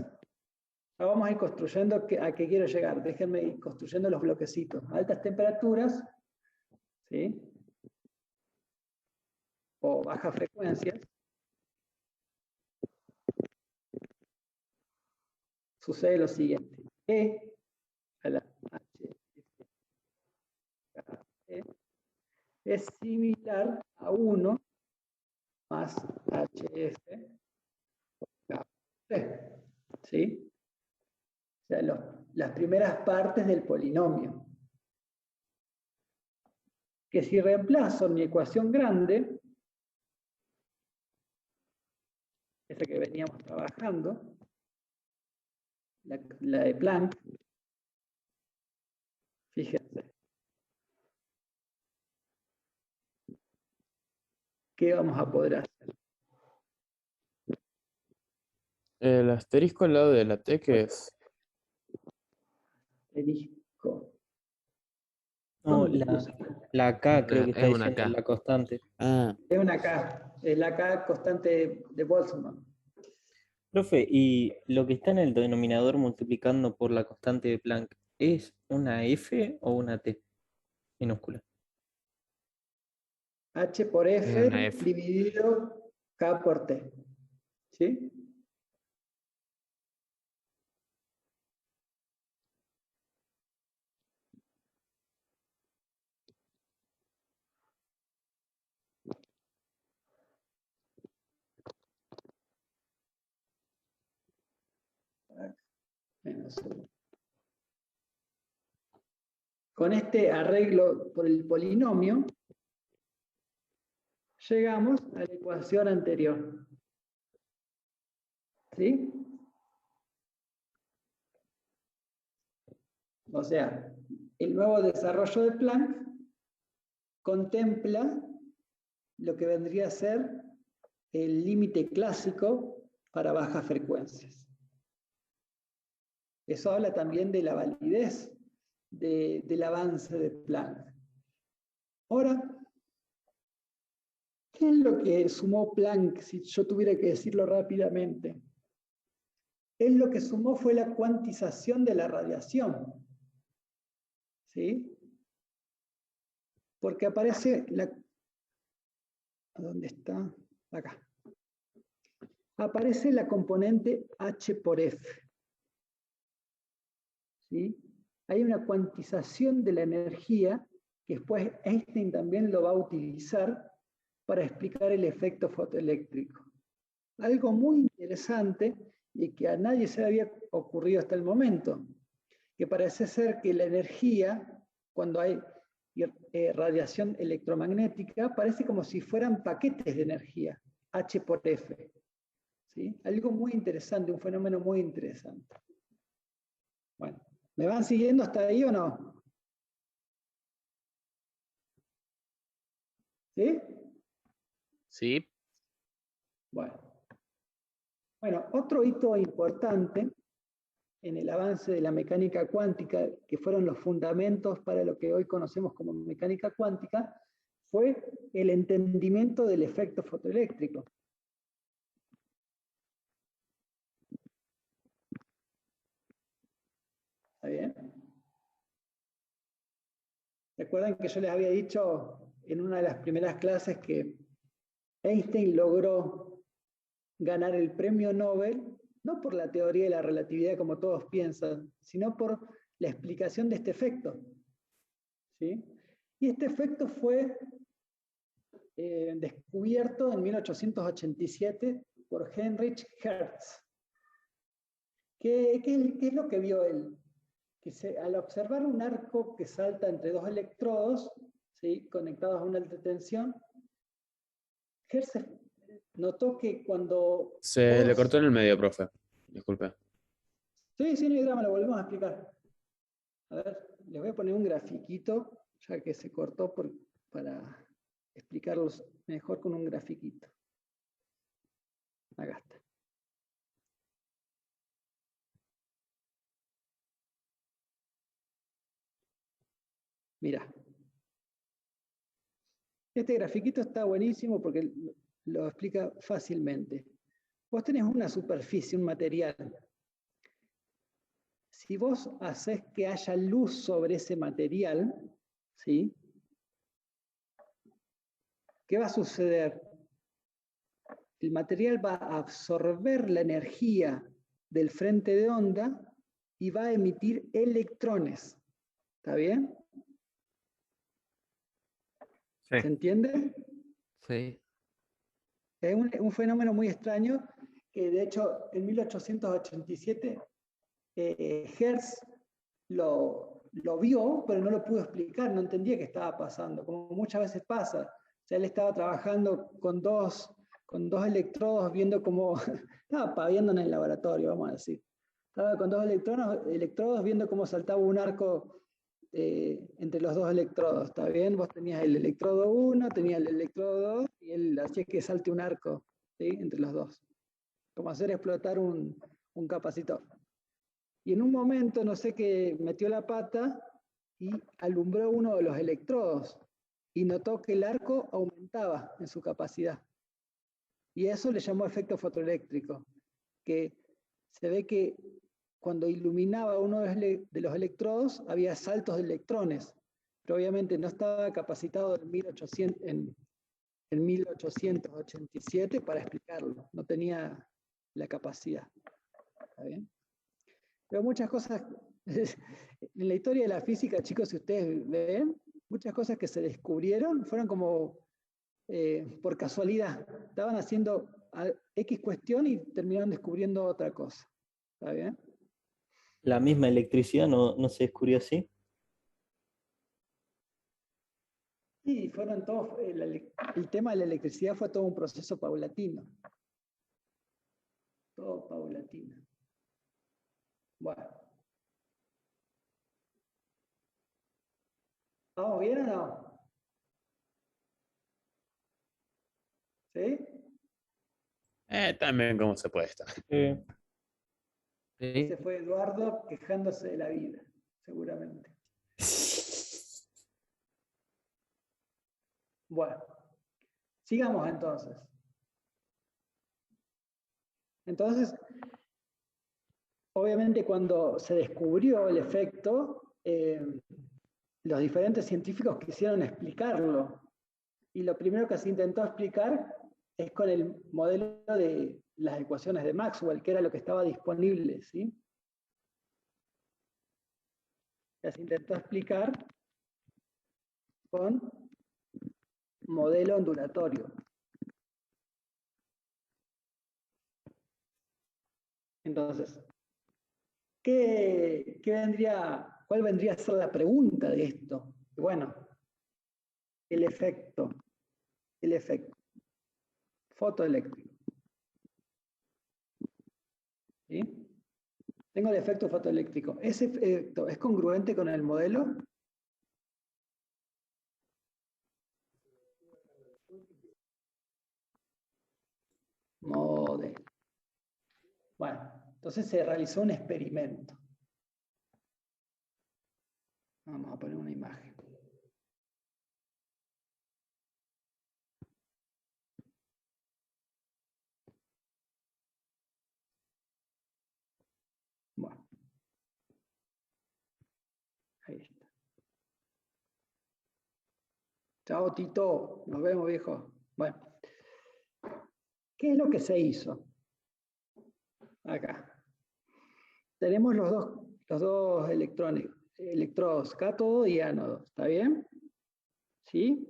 ahora vamos a ir construyendo a qué quiero llegar. Déjenme ir construyendo los bloquecitos. A altas temperaturas, ¿sí? O bajas frecuencias, sucede lo siguiente. E a la H es similar a 1 más HF K. ¿Sí? O sea, las primeras partes del polinomio. Que si reemplazo mi ecuación grande, esa que veníamos trabajando, la de Planck, fíjense, ¿qué vamos a poder hacer? El asterisco al lado de la T, ¿qué es? Asterisco. No, ¿Dónde puse? la K creo que está Es una diciendo K. la constante. Ah, Es una K, es la K constante de Boltzmann. Profe, ¿y lo que está en el denominador multiplicando por la constante de Planck es una F o una T minúscula? H por Es F una F. dividido K por T. ¿Sí? Menos 1. Con este arreglo por el polinomio, llegamos a la ecuación anterior. ¿Sí? O sea, el nuevo desarrollo de Planck contempla lo que vendría a ser el límite clásico para bajas frecuencias. Eso habla también de la validez del avance de Planck. Ahora, ¿qué es lo que sumó Planck, si yo tuviera que decirlo rápidamente? Él lo que sumó fue la cuantización de la radiación. ¿Sí? Porque aparece la... ¿Dónde está? Acá. Aparece la componente H por F. ¿Sí? Hay una cuantización de la energía que después Einstein también lo va a utilizar para explicar el efecto fotoeléctrico. Algo muy interesante y que a nadie se le había ocurrido hasta el momento, que parece ser que la energía, cuando hay radiación electromagnética, parece como si fueran paquetes de energía, H por F. ¿Sí? Algo muy interesante, un fenómeno muy interesante. Bueno, ¿me van siguiendo hasta ahí o no? ¿Sí? Sí. Bueno, otro hito importante en el avance de la mecánica cuántica, que fueron los fundamentos para lo que hoy conocemos como mecánica cuántica, fue el entendimiento del efecto fotoeléctrico. ¿Está bien? ¿Recuerdan que yo les había dicho en una de las primeras clases que Einstein logró ganar el premio Nobel, no por la teoría de la relatividad como todos piensan, sino por la explicación de este efecto? ¿Sí? Y este efecto fue descubierto en 1887 por Heinrich Hertz. ¿Qué es lo que vio él? Que al observar un arco que salta entre dos electrodos, ¿sí?, conectados a una alta tensión, Hertz notó que cuando... Se le cortó en el medio, profe. Disculpe. Sí, no hay drama, lo volvemos a explicar. A ver, les voy a poner un grafiquito, ya que se cortó para explicarlos mejor con un grafiquito. Acá está. Mira. Este grafiquito está buenísimo porque lo explica fácilmente. Vos tenés una superficie, un material. Si vos haces que haya luz sobre ese material, ¿sí?, ¿qué va a suceder? El material va a absorber la energía del frente de onda y va a emitir electrones. ¿Está bien? Sí. ¿Se entiende? Sí. Es un fenómeno muy extraño que de hecho en 1887 Hertz lo vio, pero no lo pudo explicar, no entendía qué estaba pasando, como muchas veces pasa. O sea, él estaba trabajando con dos electrodos, viendo cómo, estaba paviando en el laboratorio, vamos a decir. Estaba con dos electrodos viendo cómo saltaba un arco entre los dos electrodos, ¿está bien? Vos tenías el electrodo 1, tenías el electrodo 2, y él hacía que salte un arco, ¿sí?, entre los dos. Como hacer explotar un capacitor. Y en un momento, no sé qué, metió la pata y alumbró uno de los electrodos y notó que el arco aumentaba en su capacidad. Y eso le llamó efecto fotoeléctrico, que se ve que cuando iluminaba uno de los electrodos había saltos de electrones, pero obviamente no estaba capacitado en 1887 para explicarlo, no tenía la capacidad. ¿Está bien? Pero muchas cosas, en la historia de la física, chicos, si ustedes ven, muchas cosas que se descubrieron fueron como por casualidad. Estaban haciendo X cuestión y terminaron descubriendo otra cosa. ¿Está bien? La misma electricidad no se descubrió así. Y fueron todos, el tema de la electricidad fue todo un proceso paulatino. Todo paulatino. Bueno. ¿Vamos bien o no? ¿Sí? También cómo se puede estar. Eh, Ese fue Eduardo quejándose de la vida, seguramente. Bueno, sigamos entonces. Entonces, obviamente cuando se descubrió el efecto, los diferentes científicos quisieron explicarlo. Y lo primero que se intentó explicar es con el modelo de las ecuaciones de Maxwell, que era lo que estaba disponible, ¿sí? Ya se intentó explicar con modelo ondulatorio. Entonces, ¿cuál vendría a ser la pregunta de esto? Bueno, el efecto fotoeléctrico. ¿Sí? Tengo el efecto fotoeléctrico. ¿Ese efecto es congruente con el modelo? Modelo. Bueno, entonces se realizó un experimento. Vamos a poner una imagen. Bueno. Ahí está. Chao, Tito. Nos vemos, viejo. Bueno. ¿Qué es lo que se hizo? Acá. Tenemos los dos electrodos, cátodo y ánodo. ¿Está bien? ¿Sí?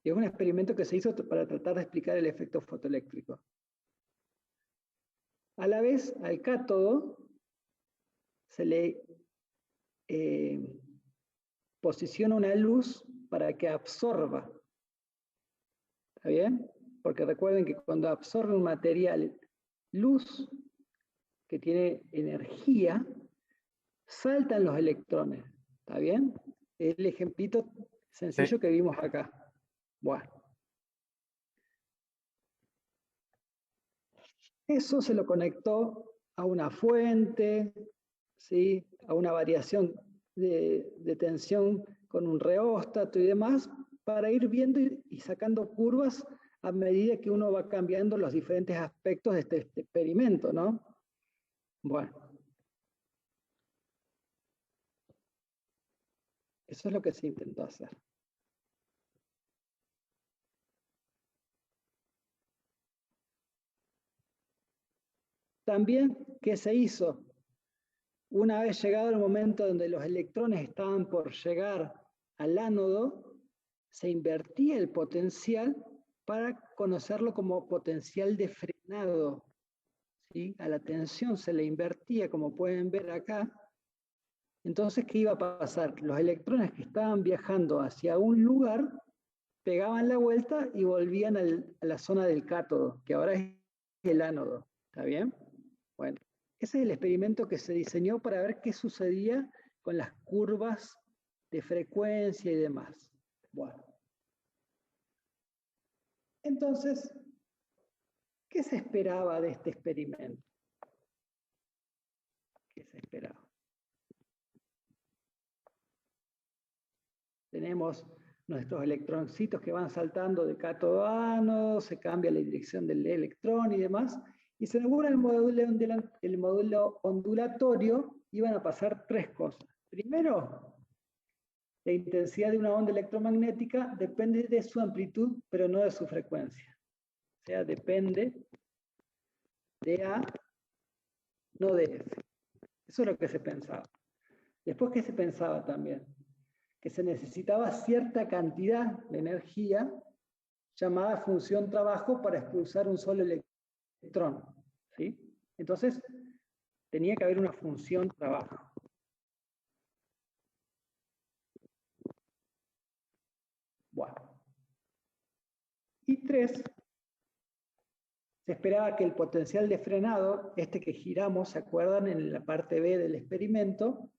Es un experimento que se hizo para tratar de explicar el efecto fotoeléctrico. A la vez, al cátodo se le posiciona una luz para que absorba. ¿Está bien? Porque recuerden que cuando absorbe un material luz que tiene energía, saltan los electrones. ¿Está bien? El ejemplito sencillo que vimos acá. Bueno. Eso se lo conectó a una fuente, ¿sí? A una variación de tensión con un reóstato y demás, para ir viendo y sacando curvas a medida que uno va cambiando los diferentes aspectos de este experimento, ¿no? Bueno. Eso es lo que se intentó hacer. También, ¿qué se hizo? Una vez llegado el momento donde los electrones estaban por llegar al ánodo, se invertía el potencial para conocerlo como potencial de frenado. ¿Sí? A la tensión se le invertía, como pueden ver acá. Entonces, ¿qué iba a pasar? Los electrones que estaban viajando hacia un lugar pegaban la vuelta y volvían a la zona del cátodo, que ahora es el ánodo. ¿Está bien? Bueno, ese es el experimento que se diseñó para ver qué sucedía con las curvas de frecuencia y demás. Bueno. Entonces, ¿qué se esperaba de este experimento? ¿Qué se esperaba? Tenemos nuestros electroncitos que van saltando de cátodo a ánodo, se cambia la dirección del electrón y demás, y según el módulo ondulatorio iban a pasar tres cosas. Primero, la intensidad de una onda electromagnética depende de su amplitud, pero no de su frecuencia. O sea, depende de A, no de F. Eso es lo que se pensaba. Después, ¿qué se pensaba también? Que se necesitaba cierta cantidad de energía llamada función trabajo para expulsar un solo electrón. ¿Sí? Entonces, tenía que haber una función trabajo. Bueno. Y 3, se esperaba que el potencial de frenado, este que giramos, ¿se acuerdan? En la parte B del experimento,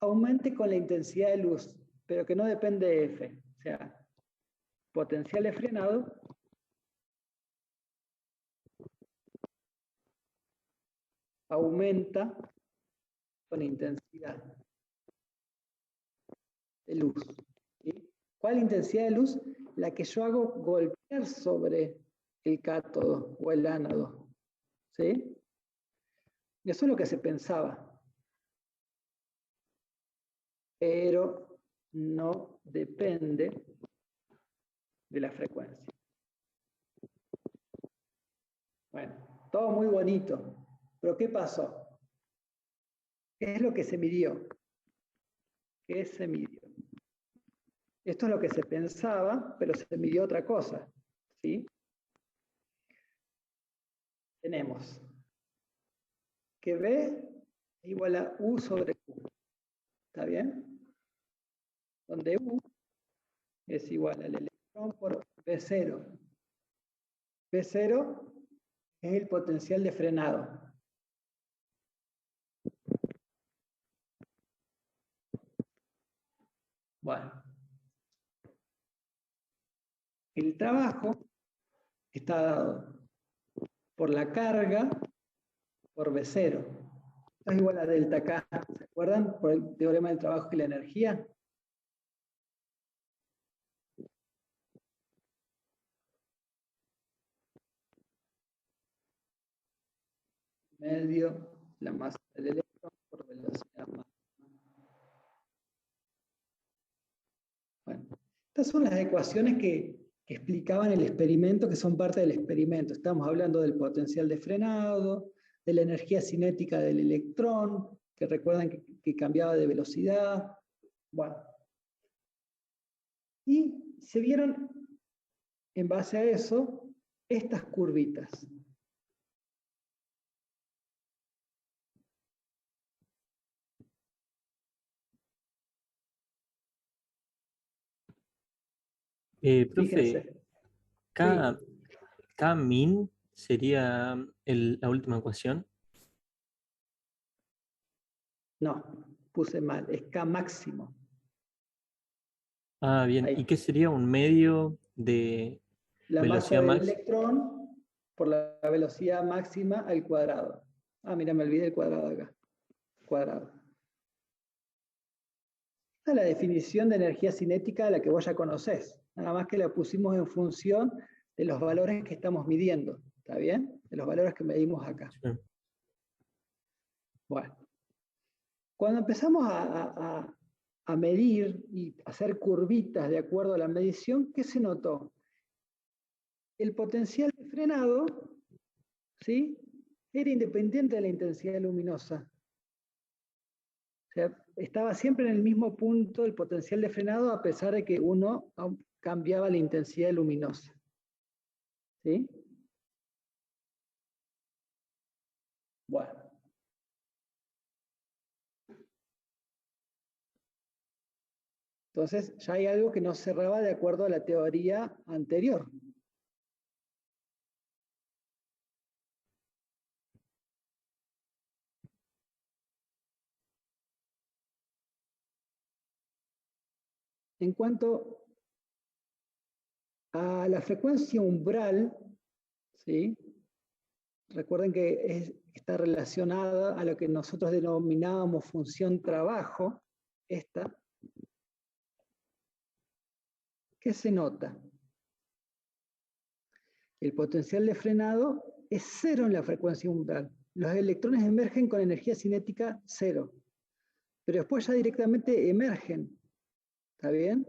aumente con la intensidad de luz, pero que no depende de F. O sea, potencial de frenado aumenta con intensidad de luz. ¿Sí? ¿Cuál intensidad de luz? La que yo hago golpear sobre el cátodo o el ánodo. ¿Sí? Eso es lo que se pensaba. Pero no depende de la frecuencia. Bueno, todo muy bonito. Pero ¿qué pasó? ¿Qué es lo que se midió? ¿Qué se midió? Esto es lo que se pensaba, pero se midió otra cosa. ¿Sí? Tenemos que B es igual a U sobre Q. ¿Está bien? Donde U es igual al electrón por B0. B0 es el potencial de frenado. Bueno. El trabajo está dado por la carga por B0. Esto es igual a delta K. ¿Se acuerdan? Por el teorema del trabajo y la energía. Medio la masa del electrón por velocidad máxima. Bueno, estas son las ecuaciones que explicaban el experimento, que son parte del experimento. Estamos hablando del potencial de frenado, de la energía cinética del electrón, que recuerdan que cambiaba de velocidad. Bueno. Y se vieron, en base a eso, estas curvitas. Profe, Fíjense. K, Sí, K min sería la última ecuación. no, puse mal, es K máximo. Ah, bien. ¿Y Ahí. qué sería un medio de La masa velocidad del max? electrón por la velocidad máxima al cuadrado. Ah, mira, me olvidé el cuadrado acá. Cuadrado. Esta es la definición de energía cinética de la que vos ya conocés. Nada más que la pusimos en función de los valores que estamos midiendo. ¿Está bien? De los valores que medimos acá. Sí. Bueno. Cuando empezamos a medir y hacer curvitas de acuerdo a la medición, ¿qué se notó? El potencial de frenado, ¿sí?, era independiente de la intensidad luminosa. O sea, estaba siempre en el mismo punto el potencial de frenado a pesar de que uno cambiaba la intensidad luminosa. ¿Sí? Bueno. Entonces ya hay algo que no cerraba de acuerdo a la teoría anterior. En cuanto a la frecuencia umbral, ¿sí?, recuerden que está relacionada a lo que nosotros denominábamos función trabajo, esta. ¿Qué se nota? El potencial de frenado es cero en la frecuencia umbral. Los electrones emergen con energía cinética cero, pero después ya directamente emergen. ¿Está bien?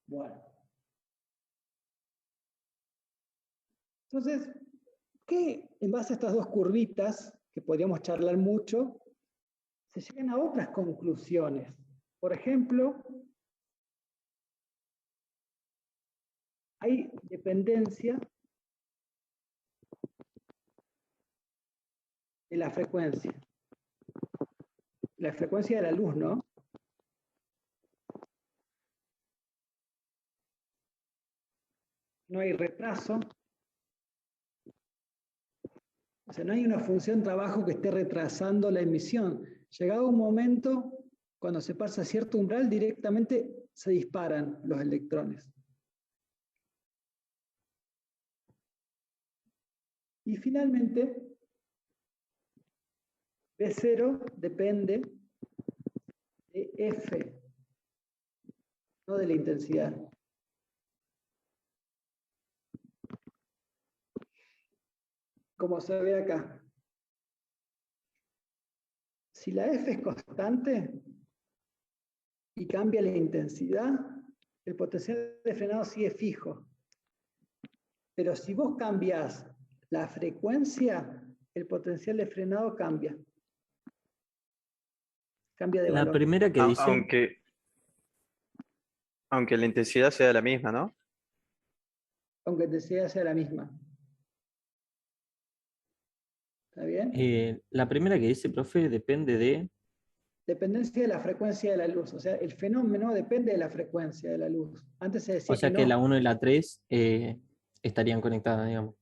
Bueno. Entonces, ¿qué en base a estas dos curvitas, que podríamos charlar mucho, se llegan a otras conclusiones? Por ejemplo, hay dependencia de la frecuencia. la frecuencia de la luz, ¿no? No hay retraso. O sea, no hay una función trabajo que esté retrasando la emisión. Llegado un momento, cuando se pasa cierto umbral, directamente se disparan los electrones. Y finalmente, B0 depende de F, no de la intensidad. Como se ve acá. Si la F es constante y cambia la intensidad, el potencial de frenado sigue fijo. Pero si vos cambias la frecuencia, el potencial de frenado cambia. Cambia de La valor. primera que dice, Aunque la intensidad sea la misma, ¿no? Aunque la intensidad sea la misma. ¿Está bien? la primera que dice, profe, depende de... Dependencia de la frecuencia de la luz. O sea, el fenómeno depende de la frecuencia de la luz. Antes se decía O sea que que no. la 1 y la 3 estarían conectadas, digamos.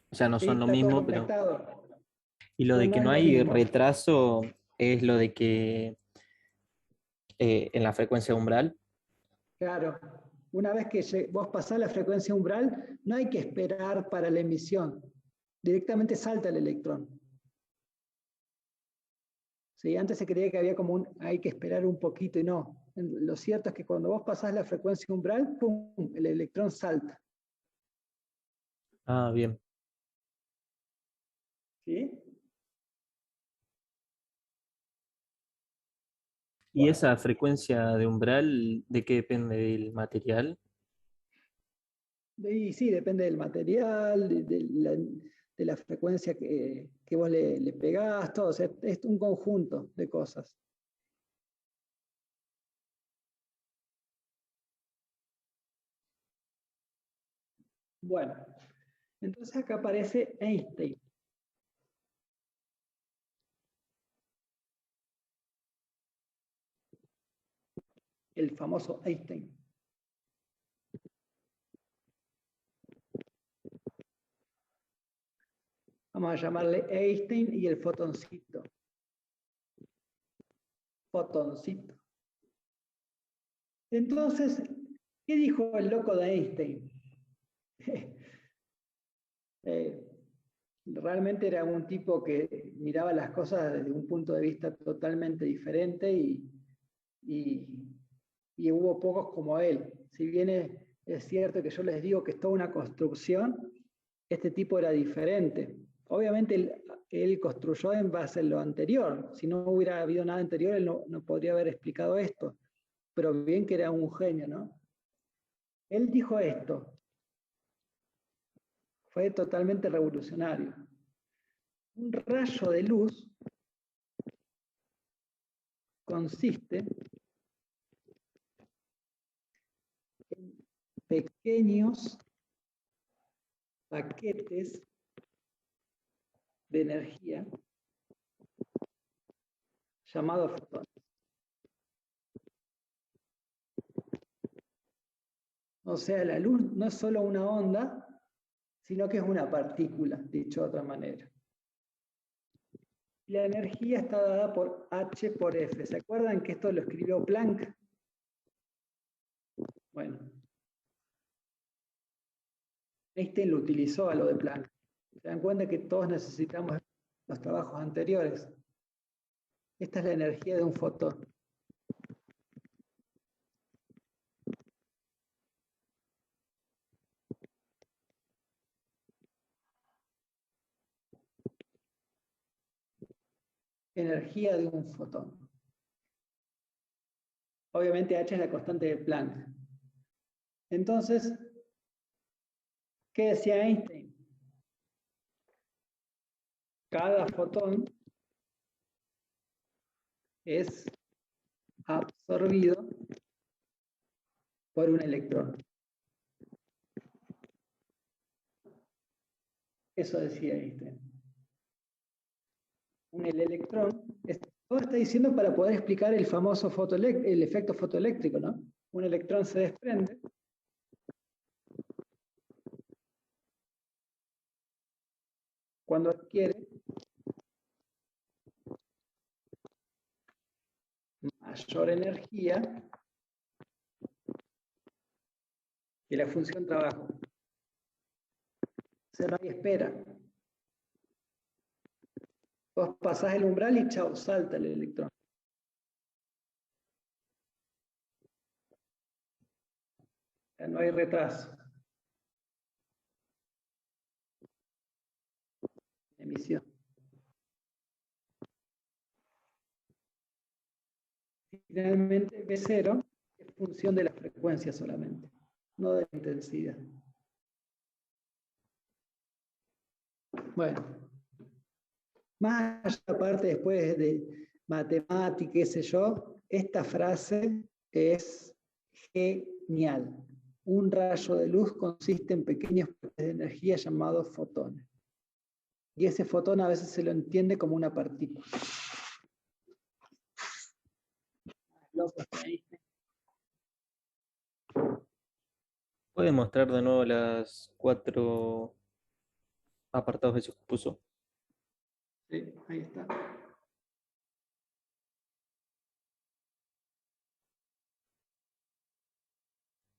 O sea, no Sí, son lo está todo mismo, pero... conectado. Y lo No, de no que es no lo hay mismo. retraso es lo de que en la frecuencia umbral. Claro. Una vez que vos pasás la frecuencia umbral, no hay que esperar para la emisión. Directamente salta el electrón. Sí, antes se creía que había como hay que esperar un poquito y no. Lo cierto es que cuando vos pasás la frecuencia umbral, ¡pum!, el electrón salta. Ah, bien. ¿Sí? ¿Y Bueno, esa frecuencia de umbral de qué depende del material? y sí, depende del material, de la frecuencia que vos le pegás, todo. O sea, es un conjunto de cosas. Bueno, entonces acá aparece Einstein. El famoso Einstein. Vamos a llamarle Einstein y el fotoncito. Fotoncito. Entonces, ¿qué dijo el loco de Einstein? Realmente era un tipo que miraba las cosas desde un punto de vista totalmente diferente y hubo pocos como él. Si bien es cierto que yo les digo que es toda una construcción, este tipo era diferente. Obviamente él construyó en base a lo anterior. Si no hubiera habido nada anterior, él no podría haber explicado esto. Pero bien que era un genio, ¿no? Él dijo esto. Fue totalmente revolucionario. Un rayo de luz consiste en pequeños paquetes de energía llamados fotones. O sea, la luz no es solo una onda, sino que es una partícula, dicho de otra manera. La energía está dada por H por F. ¿Se acuerdan que esto lo escribió Planck? Bueno, Einstein lo utilizó a lo de Planck. ¿Se dan cuenta que todos necesitamos los trabajos anteriores? Esta es la energía de un fotón. Energía de un fotón. Obviamente H es la constante de Planck. Entonces, ¿qué decía Einstein? Cada fotón es absorbido por un electrón. Eso decía Einstein. El electrón es Todo está diciendo para poder explicar el famoso el efecto fotoeléctrico, ¿no? Un electrón se desprende. Cuando adquiere mayor energía que la función trabajo. O sea, no hay espera. Vos pasás el umbral y chao, salta el electrón. O sea, no hay retraso. Emisión. Finalmente, B0 es función de la frecuencia solamente, no de la intensidad. Bueno, más allá, aparte después de matemática, qué sé yo, esta frase es genial. Un rayo de luz consiste en pequeños partes de energía llamados fotones. Y ese fotón a veces se lo entiende como una partícula. ¿Puede mostrar de nuevo las 4 apartados que se puso? Sí, ahí está.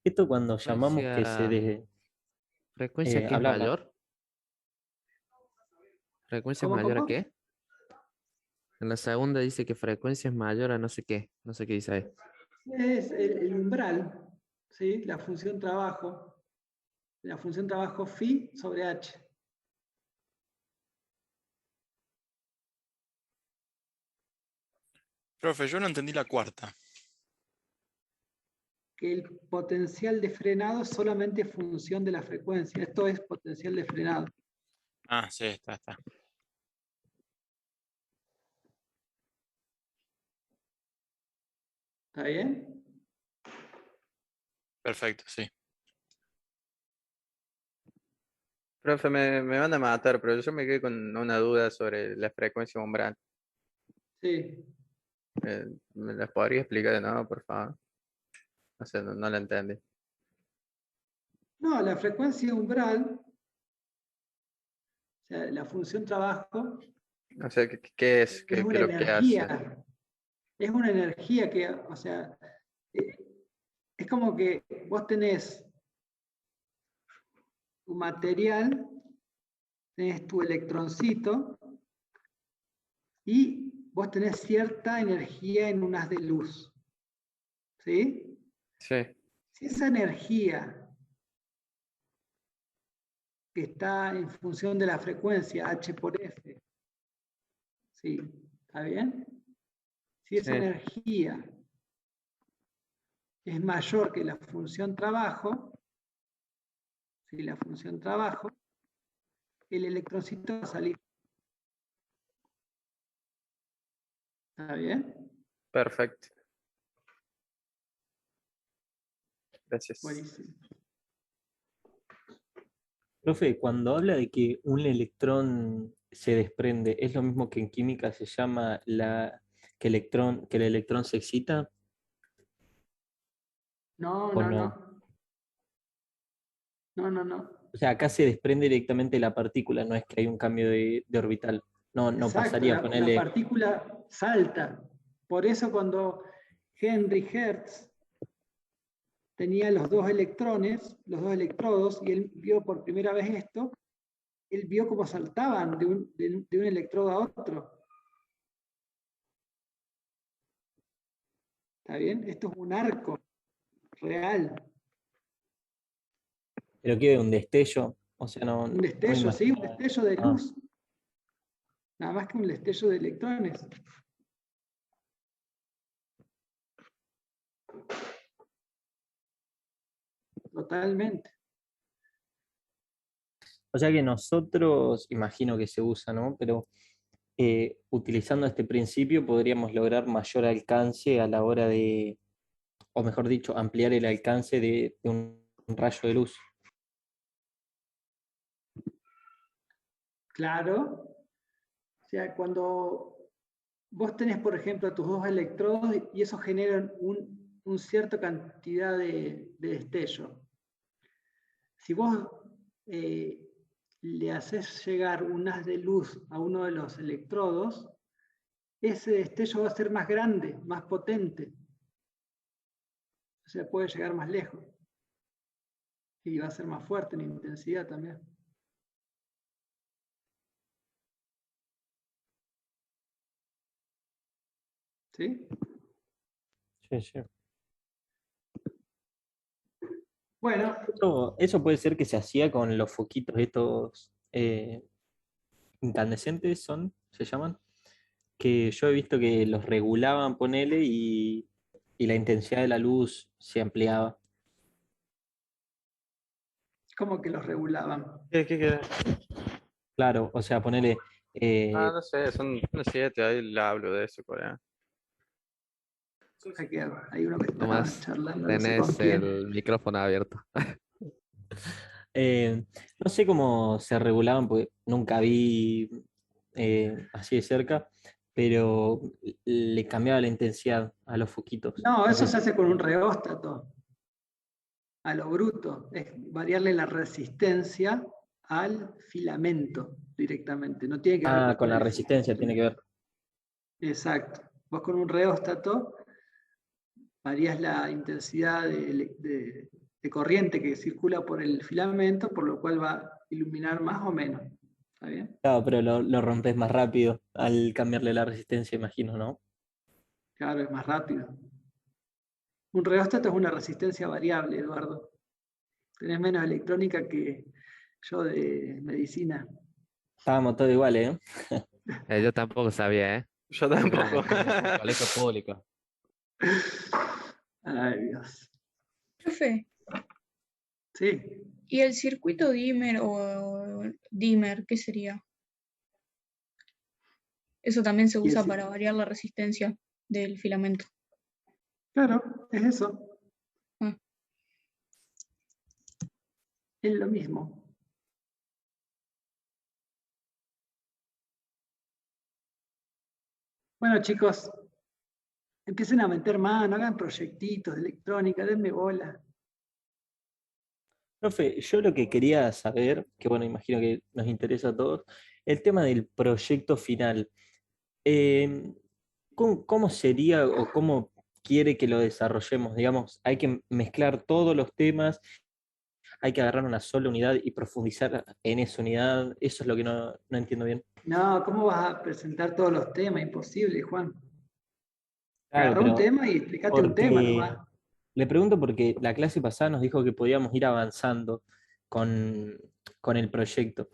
Esto cuando llamamos que Frecuencia que es habla, habla. mayor. ¿Frecuencia es ¿Cómo, mayor a cómo? qué? En la segunda dice que frecuencia es mayor a no sé qué. No sé qué dice ahí. Es el umbral, ¿sí? La función trabajo. La función trabajo phi sobre h. Profe, yo no entendí la cuarta. Que el potencial de frenado es solamente función de la frecuencia. Esto es potencial de frenado. Ah, sí, está. ¿Está bien? Perfecto, sí. Profe, me van a matar, pero yo me quedé con una duda sobre la frecuencia umbral. Sí. ¿Me las podría explicar de nuevo, por favor? O sea, no la entendí. No, la frecuencia umbral, o sea, la función trabajo, O sea, ¿qué es? es ¿Qué una es lo que hace? energía. Es una energía que, o sea, es como que vos tenés tu material, tenés tu electroncito y vos tenés cierta energía en un haz de luz. ¿Sí? Sí, Si esa energía que está en función de la frecuencia H por F, ¿sí? ¿Está bien? Si esa sí, energía es mayor que la función trabajo, si la función trabajo, el electroncito va a salir. ¿Está bien? perfecto. Gracias. Buenísimo. Profe, cuando habla de que un electrón se desprende, ¿es lo mismo que en química se llama que el electrón se excita No, o no, no? no. No, no, no. O sea, acá se desprende directamente la partícula, no es que hay un cambio de orbital. No Exacto, pasaría a la ponerle. partícula salta. Por eso cuando Henry Hertz tenía los dos electrones, los dos electrodos, y él vio por primera vez esto, él vio cómo saltaban de un electrodo a otro. ¿Está bien? Esto es un arco real. Pero que un destello, o sea, no Un me destello, sí, un imagino. destello de Ah, luz. Nada más que un destello de electrones. Totalmente. o sea que nosotros, imagino que se usa, ¿no? Pero utilizando este principio podríamos lograr mayor alcance a la hora de, o mejor dicho, ampliar el alcance de un rayo de luz. Claro. O sea, cuando vos tenés, por ejemplo, tus dos electrodos y esos generan un cierta cantidad de destello. Si vos le haces llegar un haz de luz a uno de los electrodos, ese destello va a ser más grande, más potente. O sea, puede llegar más lejos. Y va a ser más fuerte en intensidad también. ¿Sí? Sí, sí. Bueno, Eso puede ser que se hacía con los foquitos estos incandescentes, se llaman, que yo he visto que los regulaban, ponele, y la intensidad de la luz se ampliaba. como que los regulaban. ¿Qué? Claro, o sea, ponele, No sé, son 7, ahí le hablo de eso, Corea. Hay uno que está Nomás charlando, no sé con tenés quién. el micrófono abierto. no sé cómo se regulaban, porque nunca vi así de cerca, pero le cambiaba la intensidad a los foquitos. No, No eso sé se si- hace con un reóstato, a lo bruto. Es variarle la resistencia al filamento directamente. No tiene que ver Ah, con con la el resistencia tiene que ver. Exacto. Vos con un reóstato varías la intensidad de corriente que circula por el filamento, por lo cual va a iluminar más o menos. ¿Está bien? Claro, pero lo rompes más rápido al cambiarle la resistencia, imagino, ¿no? Claro, es más rápido. Un reóstato es una resistencia variable, Eduardo. Tenés menos electrónica que yo de medicina. Estábamos todos iguales, ¿eh? Yo tampoco sabía, ¿eh? Yo Yo tampoco. en colegio público. Ay, Dios. Profe, Sí. ¿y el circuito dimmer o dimmer, qué sería? Eso también se Y usa ese- para variar la resistencia del filamento. Claro, es eso. Ah. Es lo mismo. Bueno, chicos, empiecen a meter mano, hagan proyectitos de electrónica, denme bola. Profe, yo lo que quería saber, que bueno, imagino que nos interesa a todos, el tema del proyecto final. Eh, ¿cómo sería o cómo quiere que lo desarrollemos? Digamos, hay que mezclar todos los temas, hay que agarrar una sola unidad y profundizar en esa unidad. Eso es lo que no entiendo bien. No, ¿cómo vas a presentar todos los temas? Imposible, Juan. Claro, Agarrá un pero tema y explicate un tema porque nomás. le pregunto porque la clase pasada nos dijo que podíamos ir avanzando con, con el proyecto.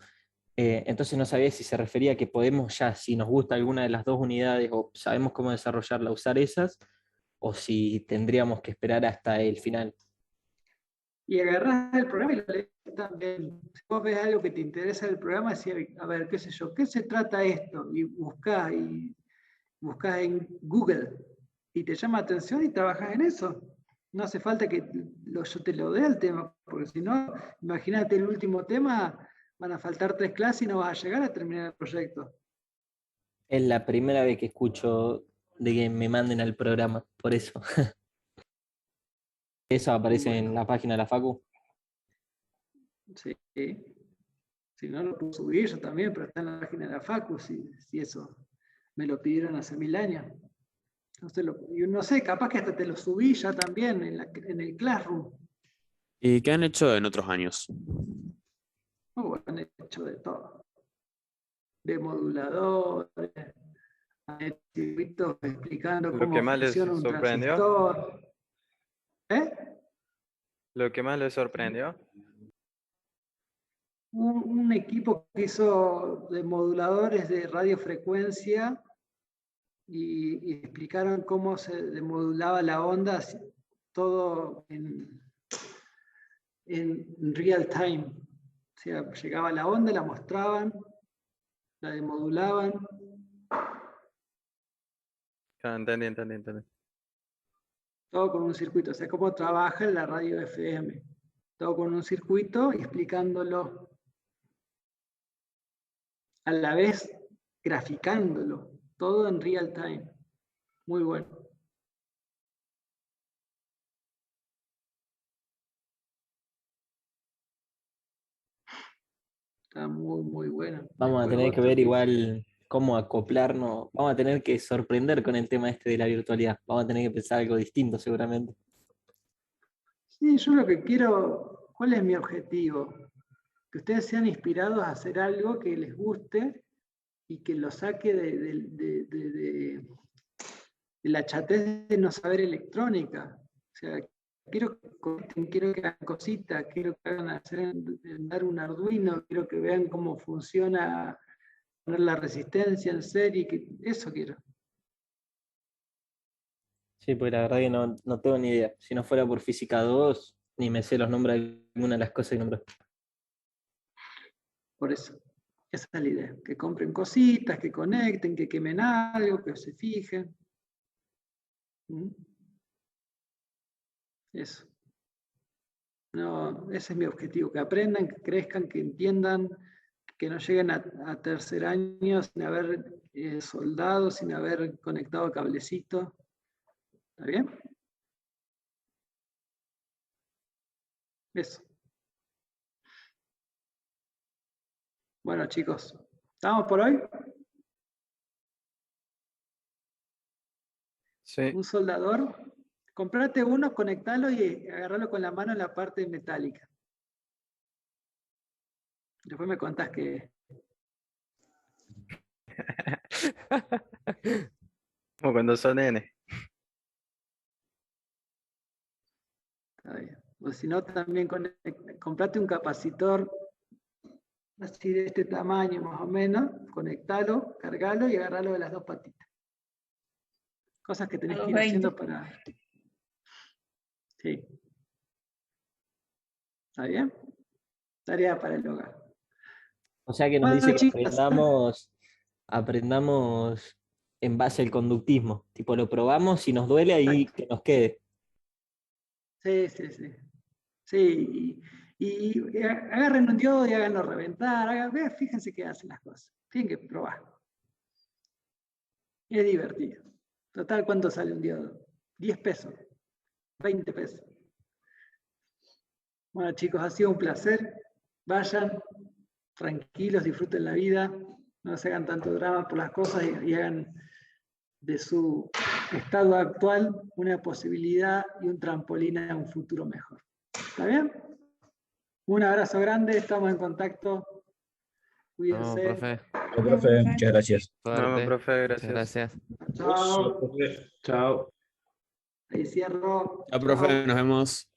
Entonces no sabía si se refería a que podemos ya, si nos gusta alguna de las dos unidades o sabemos cómo desarrollarla, usar esas, o si tendríamos que esperar hasta el final. Y agarrás el programa y lo lees también. Si vos ves algo que te interesa del programa, decís, a ver, qué sé yo, ¿qué se trata esto? Y buscás en Google y te llama la atención y trabajas en eso. No hace falta que yo te lo dé el tema, porque si no, imagínate el último tema, van a faltar 3 clases y no vas a llegar a terminar el proyecto. Es la primera vez que escucho de que me manden al programa, por eso. Eso aparece en Bueno, la página de la Facu. sí. Si no, lo puedo subir yo también, pero está en la página de la Facu, si eso me lo pidieron hace 1000 años. Entonces, yo no sé, capaz que hasta te lo subí ya también en el Classroom. ¿Y qué han hecho en otros años? Han hecho de todo. De moduladores, de circuitos explicando Lo que cómo más les funciona un sorprendió, transistor. ¿Eh? lo que más les sorprendió, Un equipo que hizo de moduladores de radiofrecuencia y explicaron cómo se demodulaba la onda, todo en real time. O sea, llegaba la onda, la mostraban, la demodulaban. entendí. Todo con un circuito, o sea, cómo trabaja la radio FM. Todo con un circuito y explicándolo. A la vez graficándolo. todo en real time. Muy bueno. Está muy, muy bueno. Vamos a Después tener que otro ver que- igual cómo acoplarnos. Vamos a tener que sorprender con el tema este de la virtualidad. Vamos a tener que pensar algo distinto seguramente. Sí, yo lo que quiero, ¿cuál es mi objetivo? Que ustedes sean inspirados a hacer algo que les guste y que lo saque de la chatez de no saber electrónica. O sea, quiero que conecten, quiero que hagan cositas, quiero que hagan dar un Arduino, quiero que vean cómo funciona poner la resistencia en serie, eso quiero. Sí, pues la verdad que no tengo ni idea. Si no fuera por Física 2, ni me sé los nombres de alguna de las cosas que nombré. Por eso, esa es la idea. Que compren cositas, que conecten, que quemen algo, que se fijen. ¿Mm? Eso. No, ese es mi objetivo, que aprendan, que crezcan, que entiendan, que no lleguen a tercer año sin haber soldado, sin haber conectado cablecito. ¿Está bien? Eso. Bueno, chicos, ¿estamos por hoy? Sí. Un soldador. Comprate uno, conectalo y agarralo con la mano en la parte metálica. Después me contás que Como cuando son nene. está bien. O si no, también comprate un capacitor así de este tamaño más o menos, conectalo, cargalo y agarralo de las dos patitas. Cosas que tenés A que los ir haciendo 20. para... Sí. ¿Está bien? Tarea para el hogar. O sea que nos Bueno, dice que chicos. aprendamos en base al conductismo. Tipo, lo probamos, si nos duele ahí Exacto. que nos quede. Sí, sí, sí. Sí, y agarren un diodo y háganlo reventar. Fíjense qué hacen las cosas. Tienen que probar. Y es divertido. Total, ¿cuánto sale un diodo? 10 pesos, 20 pesos. Bueno, chicos, ha sido un placer. Vayan tranquilos, disfruten la vida, no se hagan tanto drama por las cosas y hagan de su estado actual una posibilidad y un trampolín a un futuro mejor. ¿Está bien? Un abrazo grande, estamos en contacto. No, Cuídense. profe. Profe, muchas gracias. Vamos, Suerte. profe, Muchas gracias. gracias. Chao. Chao. Ahí cierro. Ya, profe, nos vemos.